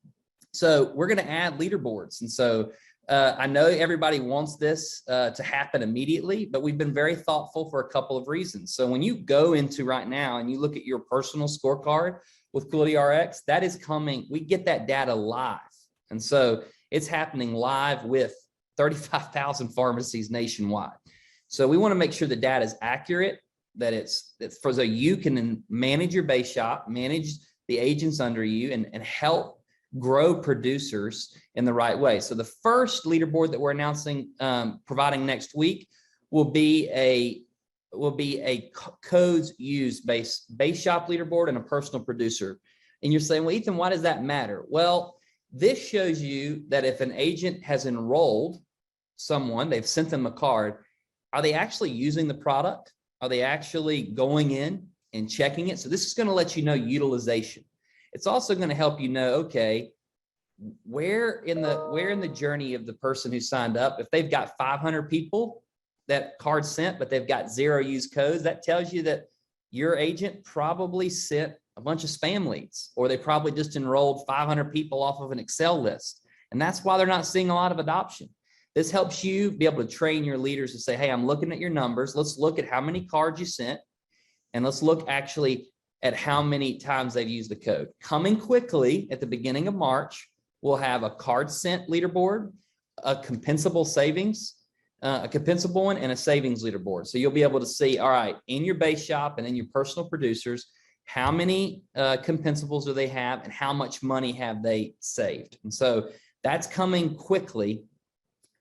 So we're going to add leaderboards. And so I know everybody wants this to happen immediately, but we've been very thoughtful for a couple of reasons. So when you go into right now and you look at your personal scorecard with Quility RX, that is coming. We get that data live. And so it's happening live with 35,000 pharmacies nationwide. So we want to make sure the data is accurate, that it's for so you can manage your base shop, manage the agents under you, and help grow producers in the right way. So the first leaderboard that we're announcing, providing next week, will be a codes used base shop leaderboard and a personal producer. And you're saying, well, Ethan, why does that matter? Well, this shows you that if an agent has enrolled someone, they've sent them a card, are they actually using the product? Are they actually going in and checking it? So this is going to let you know utilization. It's also going to help you know, okay, where in the journey of the person who signed up, if they've got 500 people that card sent, but they've got 0 used codes, that tells you that your agent probably sent a bunch of spam leads, or they probably just enrolled 500 people off of an Excel list. And that's why they're not seeing a lot of adoption. This helps you be able to train your leaders to say, hey, I'm looking at your numbers. Let's look at how many cards you sent. And let's look actually at how many times they've used the code. Coming quickly at the beginning of March, we'll have a card sent leaderboard, a compensable savings, a compensable one, and a savings leaderboard. So you'll be able to see, all right, in your base shop and in your personal producers, how many compensables do they have and how much money have they saved? And so that's coming quickly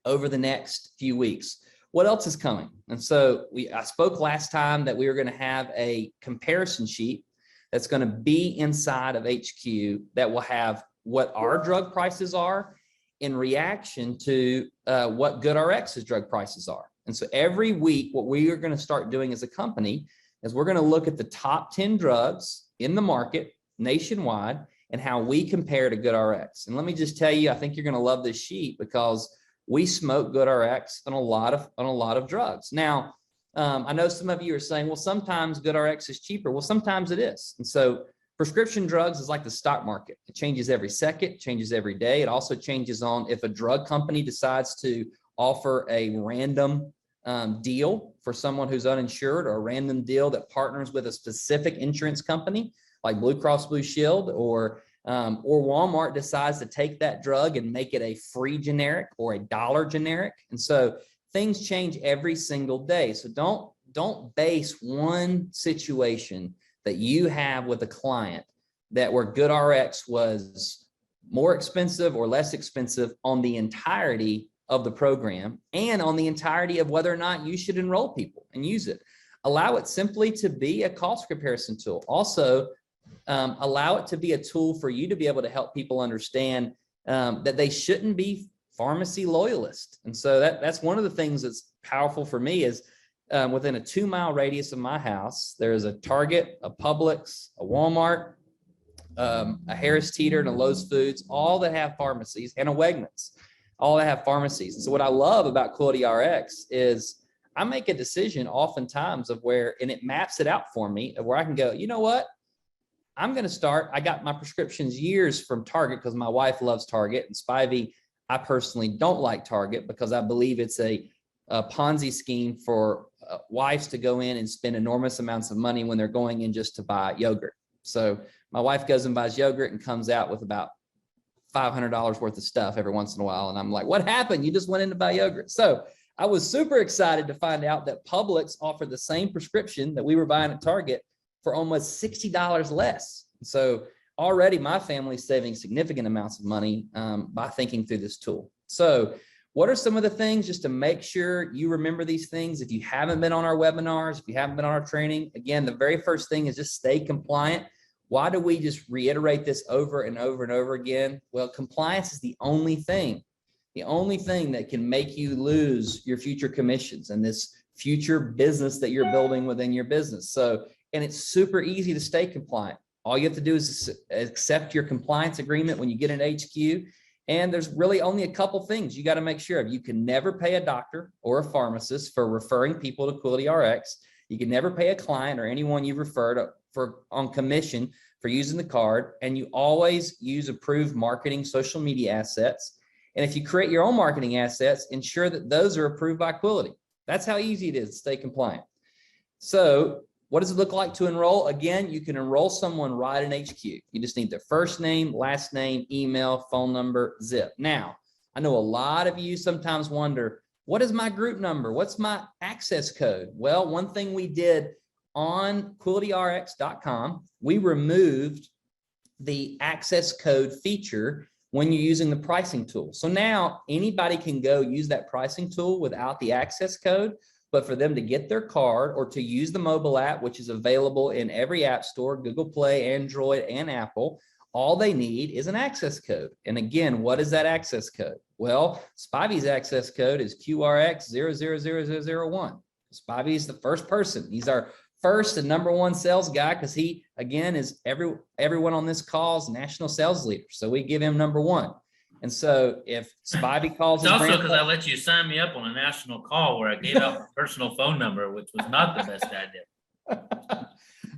over the next few weeks. What else is coming? And so I spoke last time that we were going to have a comparison sheet that's going to be inside of HQ that will have what our drug prices are in reaction to what GoodRx's drug prices are. And so every week, what we are going to start doing as a company is we're going to look at the top 10 drugs in the market nationwide and how we compare to GoodRx. And let me just tell you, I think you're going to love this sheet because we smoke GoodRx on a lot of drugs. Now, I know some of you are saying, well, sometimes GoodRx is cheaper. Well, sometimes it is. And so prescription drugs is like the stock market. It changes every second, changes every day. It also changes on if a drug company decides to offer a random deal for someone who's uninsured, or a random deal that partners with a specific insurance company like Blue Cross Blue Shield, or Walmart decides to take that drug and make it a free generic or a dollar generic. And so things change every single day. So don't base one situation that you have with a client that where GoodRx was more expensive or less expensive on the entirety of the program and on the entirety of whether or not you should enroll people and use it. Allow it simply to be a cost comparison tool. Also, allow it to be a tool for you to be able to help people understand that they shouldn't be pharmacy loyalists. And so that's one of the things that's powerful for me is within a 2-mile radius of my house, there's a Target, a Publix, a Walmart, a Harris Teeter, and a Lowe's Foods, all that have pharmacies, and a Wegmans, all that have pharmacies. And so what I love about Quility RX is I make a decision oftentimes of where, and it maps it out for me of where I can go, you know what? I'm going to start. I got my prescriptions years from Target because my wife loves Target, and Spivey, I personally don't like Target because I believe it's a Ponzi scheme for wives to go in and spend enormous amounts of money when they're going in just to buy yogurt. So my wife goes and buys yogurt and comes out with about $500 worth of stuff every once in a while. And I'm like, what happened? You just went in to buy yogurt. So I was super excited to find out that Publix offered the same prescription that we were buying at Target for almost $60 less. So already my family's saving significant amounts of money by thinking through this tool. So what are some of the things just to make sure you remember these things? If you haven't been on our webinars, if you haven't been on our training, again, the very first thing is just stay compliant. Why do we just reiterate this over and over and over again? Well, compliance is the only thing that can make you lose your future commissions and this future business that you're building within your business. So, and it's super easy to stay compliant. All you have to do is accept your compliance agreement when you get an HQ. And there's really only a couple things you got to make sure of. You can never pay a doctor or a pharmacist for referring people to Quility RX. You can never pay a client or anyone you refer to on commission for using the card. And you always use approved marketing social media assets. And if you create your own marketing assets, ensure that those are approved by Quility. That's how easy it is to stay compliant. So what does it look like to enroll? Again, you can enroll someone right in HQ. You just need their first name, last name, email, phone number, zip. Now, I know a lot of you sometimes wonder, what is my group number? What's my access code? Well, one thing we did on QuilityRx.com, we removed the access code feature when you're using the pricing tool. So now anybody can go use that pricing tool without the access code. But for them to get their card or to use the mobile app, which is available in every app store, Google Play, Android, and Apple, all they need is an access code. And again, what is that access code? Well, Spivey's access code is QRX000001. Spivey is the first person. He's our first and number one sales guy because he, again, is everyone on this call's national sales leader. So we give him number one. And so if Spivey calls, it's also because I let you sign me up on a national call where I gave out my personal phone number, which was not the best idea.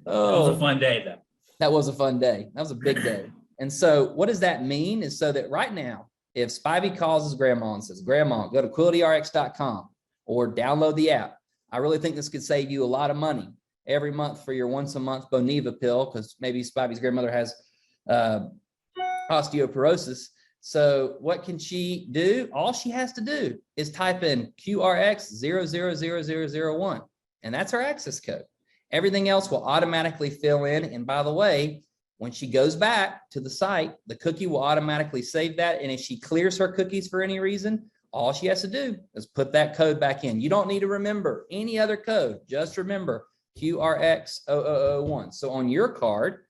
Oh, it was a fun day though. That was a fun day. That was a big day. And so what does that mean is so that right now, If Spivey calls his grandma and says, Grandma, go to QuilityRx.com or download the app. I really think this could save you a lot of money every month for your once a month Boniva pill, because maybe Spivey's grandmother has osteoporosis. So what can she do? All she has to do is type in QRX 000001, and that's her access code. Everything else will automatically fill in. And by the way, when she goes back to the site, the cookie will automatically save that. And if she clears her cookies for any reason, all she has to do is put that code back in. You don't need to remember any other code. Just remember QRX 0001. So on your card,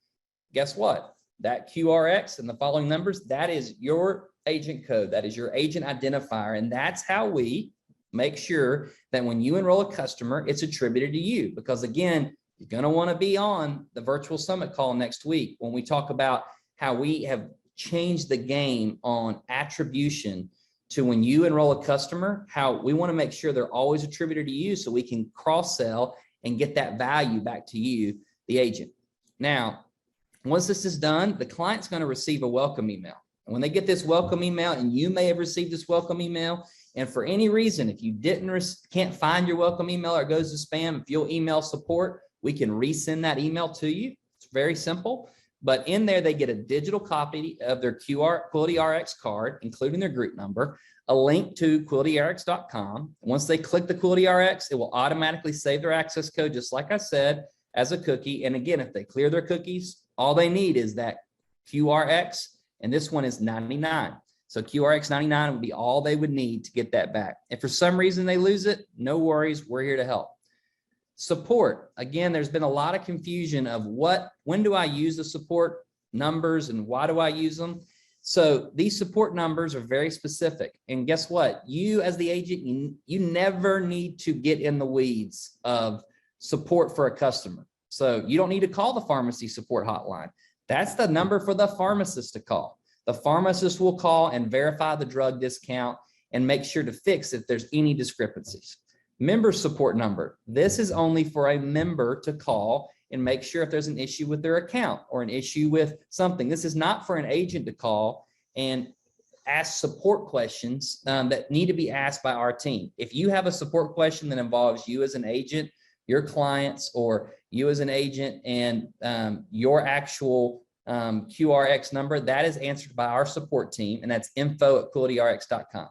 guess what? That QRX and the following numbers, that is your agent code. That is your agent identifier. And that's how we make sure that when you enroll a customer, it's attributed to you. Because again, you're going to want to be on the virtual summit call next week when we talk about how we have changed the game on attribution to when you enroll a customer, how we want to make sure they're always attributed to you so we can cross-sell and get that value back to you, the agent. Now, once this is done, the client's going to receive a welcome email. And when they get this welcome email, and you may have received this welcome email, and for any reason, if you can't find your welcome email or it goes to spam, if you'll email support, we can resend that email to you. It's very simple. But in there, they get a digital copy of their Quility RX card, including their group number, a link to QuilityRx.com. Once they click the Quility RX, it will automatically save their access code, just like I said, as a cookie. And again, if they clear their cookies, all they need is that QRX, and this one is 99. So QRX 99 would be all they would need to get that back. If for some reason they lose it, no worries, we're here to help. Support. Again, there's been a lot of confusion of when do I use the support numbers and why do I use them? So these support numbers are very specific. And guess what? You as the agent, you never need to get in the weeds of support for a customer. So you don't need to call the pharmacy support hotline. That's the number for the pharmacist to call. The pharmacist will call and verify the drug discount and make sure to fix if there's any discrepancies. Member support number. This is only for a member to call and make sure if there's an issue with their account or an issue with something. This is not for an agent to call and ask support questions that need to be asked by our team. If you have a support question that involves you as an agent, your clients, or you as an agent and your actual QRX number, that is answered by our support team, and that's info@QuilityRx.com.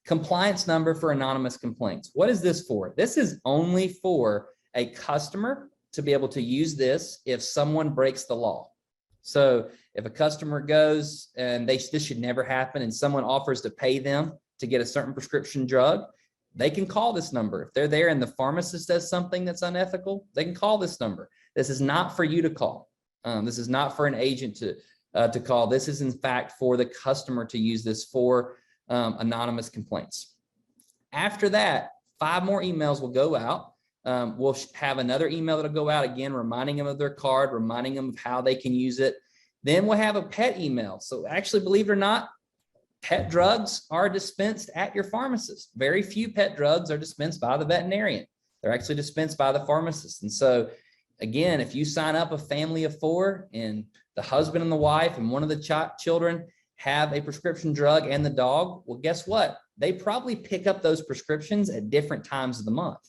Compliance number for anonymous complaints. What is this for? This is only for a customer to be able to use this if someone breaks the law. So if a customer goes and this should never happen and someone offers to pay them to get a certain prescription drug, they can call this number. If they're there and the pharmacist does something that's unethical, they can call this number. This is not for you to call. This is not for an agent to call. This is in fact for the customer to use this for anonymous complaints. After that, 5 more emails will go out. We'll have another email that'll go out again, reminding them of their card, reminding them of how they can use it. Then we'll have a pet email. So actually, believe it or not, pet drugs are dispensed at your pharmacist. Very few pet drugs are dispensed by the veterinarian. They're actually dispensed by the pharmacist. And so again, if you sign up a family of 4 and the husband and the wife and one of the children have a prescription drug and the dog, well, guess what? They probably pick up those prescriptions at different times of the month.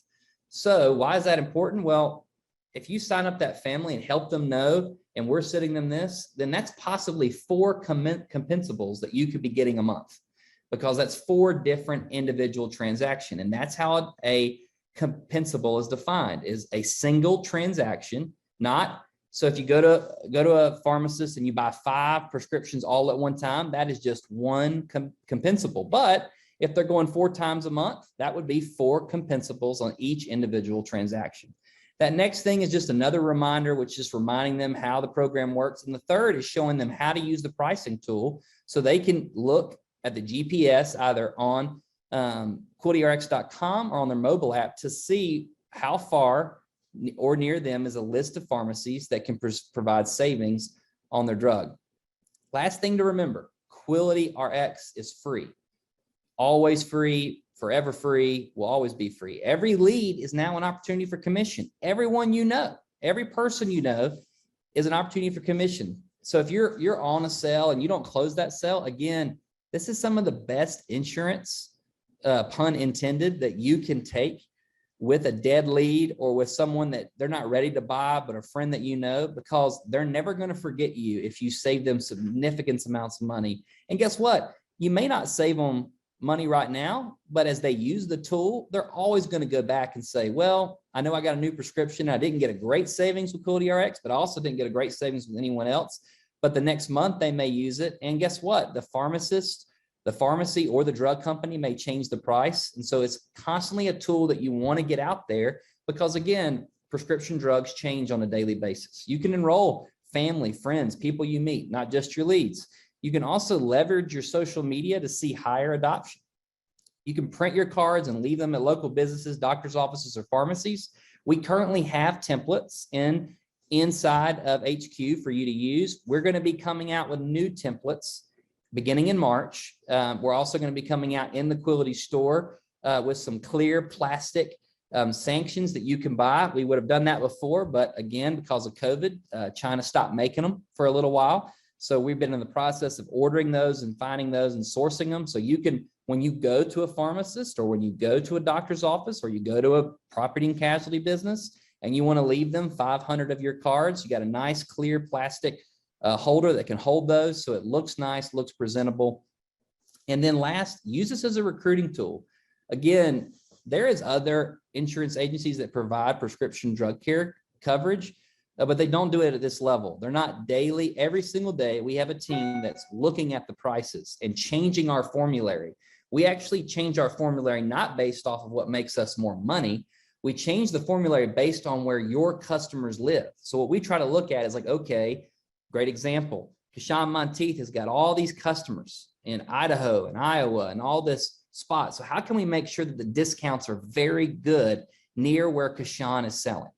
So why is that important? Well, if you sign up that family and help them know, and we're sending them this, then that's possibly 4 compensables that you could be getting a month, because that's 4 different individual transactions. And that's how a compensable is defined, is a single transaction, not. So if you go to a pharmacist and you buy 5 prescriptions all at one time, that is just 1 compensable. But if they're going 4 times a month, that would be 4 compensables on each individual transaction. That next thing is just another reminder, which is reminding them how the program works. And the third is showing them how to use the pricing tool so they can look at the GPS either on QuilityRx.com or on their mobile app to see how far or near them is a list of pharmacies that can provide savings on their drug. Last thing to remember, Quility RX is free. Always free, forever free, will always be free. Every lead is now an opportunity for commission. Everyone you know, every person you know is an opportunity for commission. So if you're on a sale and you don't close that sale, again, this is some of the best insurance, pun intended, that you can take with a dead lead or with someone that they're not ready to buy, but a friend that you know, because they're never going to forget you if you save them significant amounts of money. And guess what? You may not save them money right now, but as they use the tool, they're always going to go back and say, well, I know I got a new prescription. I didn't get a great savings with Quility RX, but I also didn't get a great savings with anyone else. But the next month they may use it. And guess what? The pharmacist, the pharmacy, or the drug company may change the price. And so it's constantly a tool that you want to get out there because, again, prescription drugs change on a daily basis. You can enroll family, friends, people you meet, not just your leads. You can also leverage your social media to see higher adoption. You can print your cards and leave them at local businesses, doctor's offices, or pharmacies. We currently have templates inside of HQ for you to use. We're going to be coming out with new templates beginning in March. We're also going to be coming out in the Quility store with some clear plastic sanctions that you can buy. We would have done that before, but again, because of COVID, China stopped making them for a little while. So we've been in the process of ordering those and finding those and sourcing them. So you can, when you go to a pharmacist or when you go to a doctor's office or you go to a property and casualty business and you want to leave them 500 of your cards, you got a nice clear plastic holder that can hold those. So it looks nice, looks presentable. And then last, use this as a recruiting tool. Again, there is other insurance agencies that provide prescription drug care coverage, but they don't do it at this level. They're not daily. Every single day, we have a team that's looking at the prices and changing our formulary. We actually change our formulary not based off of what makes us more money. We change the formulary based on where your customers live. So what we try to look at is like, okay, great example. Kashan Monteith has got all these customers in Idaho and Iowa and all this spot. So how can we make sure that the discounts are very good near where Kashan is selling?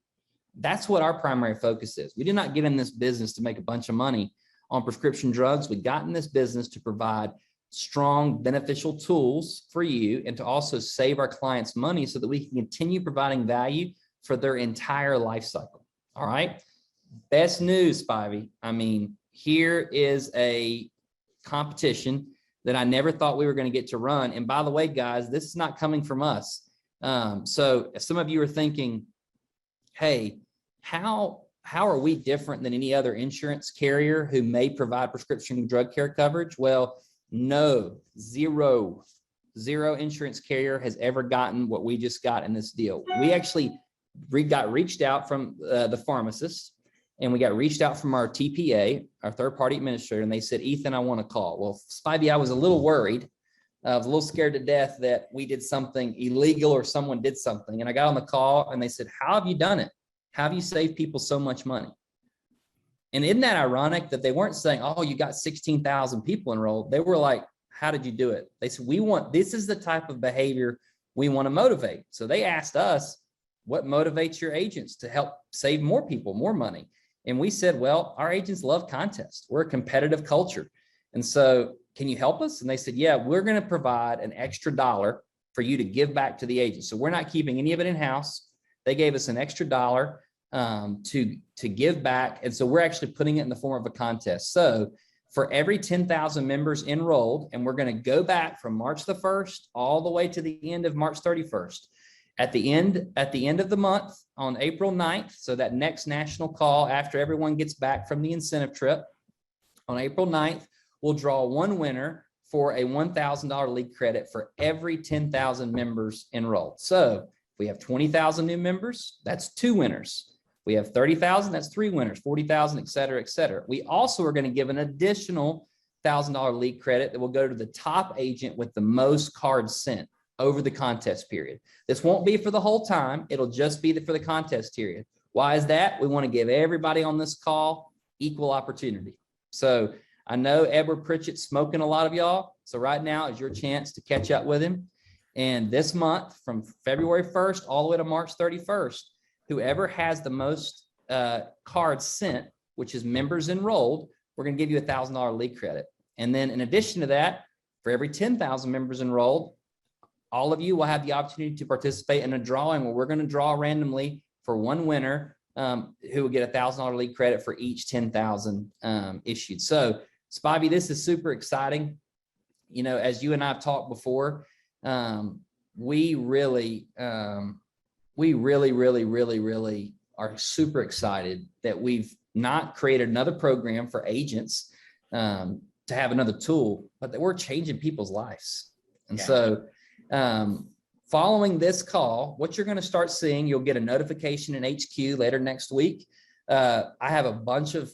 That's what our primary focus is. We did not get in this business to make a bunch of money on prescription drugs. We got in this business to provide strong, beneficial tools for you and to also save our clients money so that we can continue providing value for their entire life cycle. All right. Best news, Spivey. I mean, here is a competition that I never thought we were going to get to run. And by the way, guys, this is not coming from us. So if some of you are thinking, hey, how are we different than any other insurance carrier who may provide prescription drug care coverage? Well, no, zero insurance carrier has ever gotten what we just got in this deal. We actually got reached out from the pharmacist, and we got reached out from our TPA, our third-party administrator, and they said, Ethan, I want to call. Well, Spivey, I was a little worried. I was a little scared to death that we did something illegal or someone did something. And I got on the call and they said, how have you done it? How have you saved people so much money? And isn't that ironic that they weren't saying, oh, you got 16,000 people enrolled? They were like, how did you do it? They said, this is the type of behavior we want to motivate. So they asked us, what motivates your agents to help save more people, more money? And we said, well, our agents love contests. We're a competitive culture. And so can you help us? And they said, yeah, we're going to provide an extra $1 for you to give back to the agent. So we're not keeping any of it in-house. They gave us an extra $1 to give back. And so we're actually putting it in the form of a contest. So for every 10,000 members enrolled, and we're going to go back from March the 1st all the way to the end of March 31st. At the end of the month on April 9th, so that next national call after everyone gets back from the incentive trip on April 9th, we'll draw one winner for a $1,000 league credit for every 10,000 members enrolled. So if we have 20,000 new members, that's 2 winners. We have 30,000, that's 3 winners, 40,000, et cetera, et cetera. We also are going to give an additional $1,000 league credit that will go to the top agent with the most cards sent over the contest period. This won't be for the whole time. It'll just be for the contest period. Why is that? We want to give everybody on this call equal opportunity. So I know Edward Pritchett's smoking a lot of y'all. So right now is your chance to catch up with him. And this month, from February 1st all the way to March 31st, whoever has the most cards sent, which is members enrolled, we're going to give you a $1,000 league credit. And then in addition to that, for every 10,000 members enrolled, all of you will have the opportunity to participate in a drawing where we're going to draw randomly for one winner who will get a $1,000 league credit for each 10,000 issued. So Spivey, this is super exciting. you know, as you and I've talked before, we really are super excited that we've not created another program for agents to have another tool, but that we're changing people's lives. And so following this call, what you're going to start seeing, you'll get a notification in HQ later next week. I have a bunch of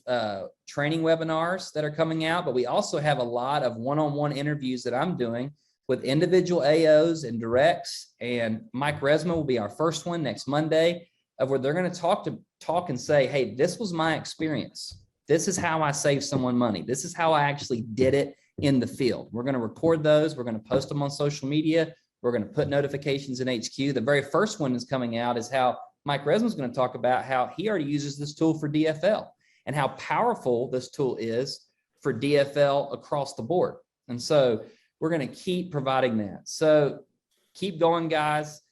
training webinars that are coming out, but we also have a lot of one-on-one interviews that I'm doing with individual AOs and directs. And Mike Resma will be our first one next Monday, of where they're going to talk and say, hey, this was my experience. This is how I saved someone money. This is how I actually did it in the field. We're going to record those. We're going to post them on social media. We're going to put notifications in HQ. The very first one is coming out is how Mike Resma is going to talk about how he already uses this tool for DFL and how powerful this tool is for DFL across the board. And so we're going to keep providing that. So keep going, guys.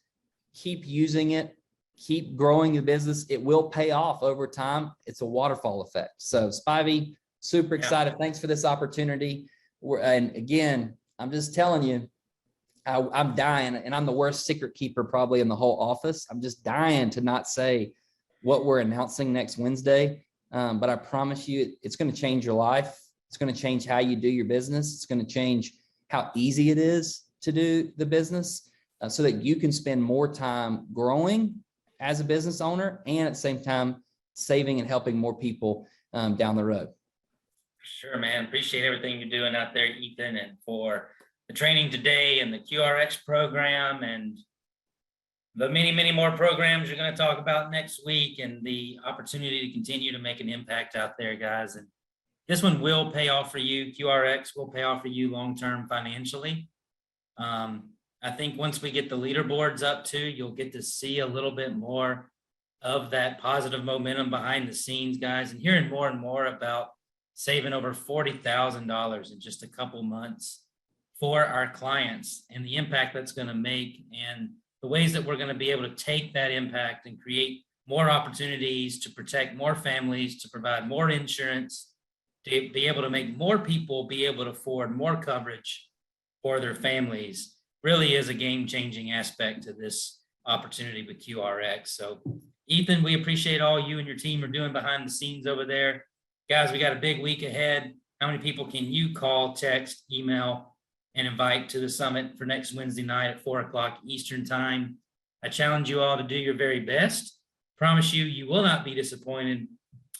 Keep using it. Keep growing your business. It will pay off over time. It's a waterfall effect. So Spivey, super excited. Thanks for this opportunity. And again, I'm just telling you, I'm dying, and I'm the worst secret keeper probably in the whole office. I'm just dying to not say what we're announcing next Wednesday. But I promise you, it's going to change your life. It's going to change how you do your business. It's going to change how easy it is to do the business so that you can spend more time growing as a business owner and at the same time saving and helping more people down the road. Sure, man. Appreciate everything you're doing out there, Ethan, and for the training today and the QRX program and the many, many more programs you're going to talk about next week, and the opportunity to continue to make an impact out there, guys. And this one will pay off for you. QRX will pay off for you long-term financially. I think once we get the leaderboards up too, you'll get to see a little bit more of that positive momentum behind the scenes, guys, and hearing more and more about saving over $40,000 in just a couple months for our clients and the impact that's going to make, and the ways that we're going to be able to take that impact and create more opportunities to protect more families, to provide more insurance, to be able to make more people be able to afford more coverage for their families. Really is a game-changing aspect to this opportunity with QRX. So Ethan, we appreciate all you and your team are doing behind the scenes over there. Guys, we got a big week ahead. How many people can you call, text, email, and invite to the summit for next Wednesday night at 4:00 Eastern time? I challenge you all to do your very best. Promise you, you will not be disappointed.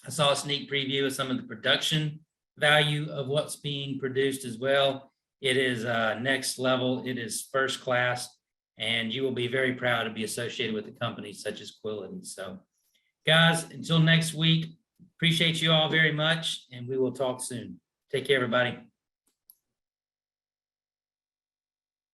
I saw a sneak preview of some of the production value of what's being produced as well. It is next level. It is first class, and you will be very proud to be associated with a company such as Quility. So guys, until next week, appreciate you all very much, and we will talk soon. Take care, everybody.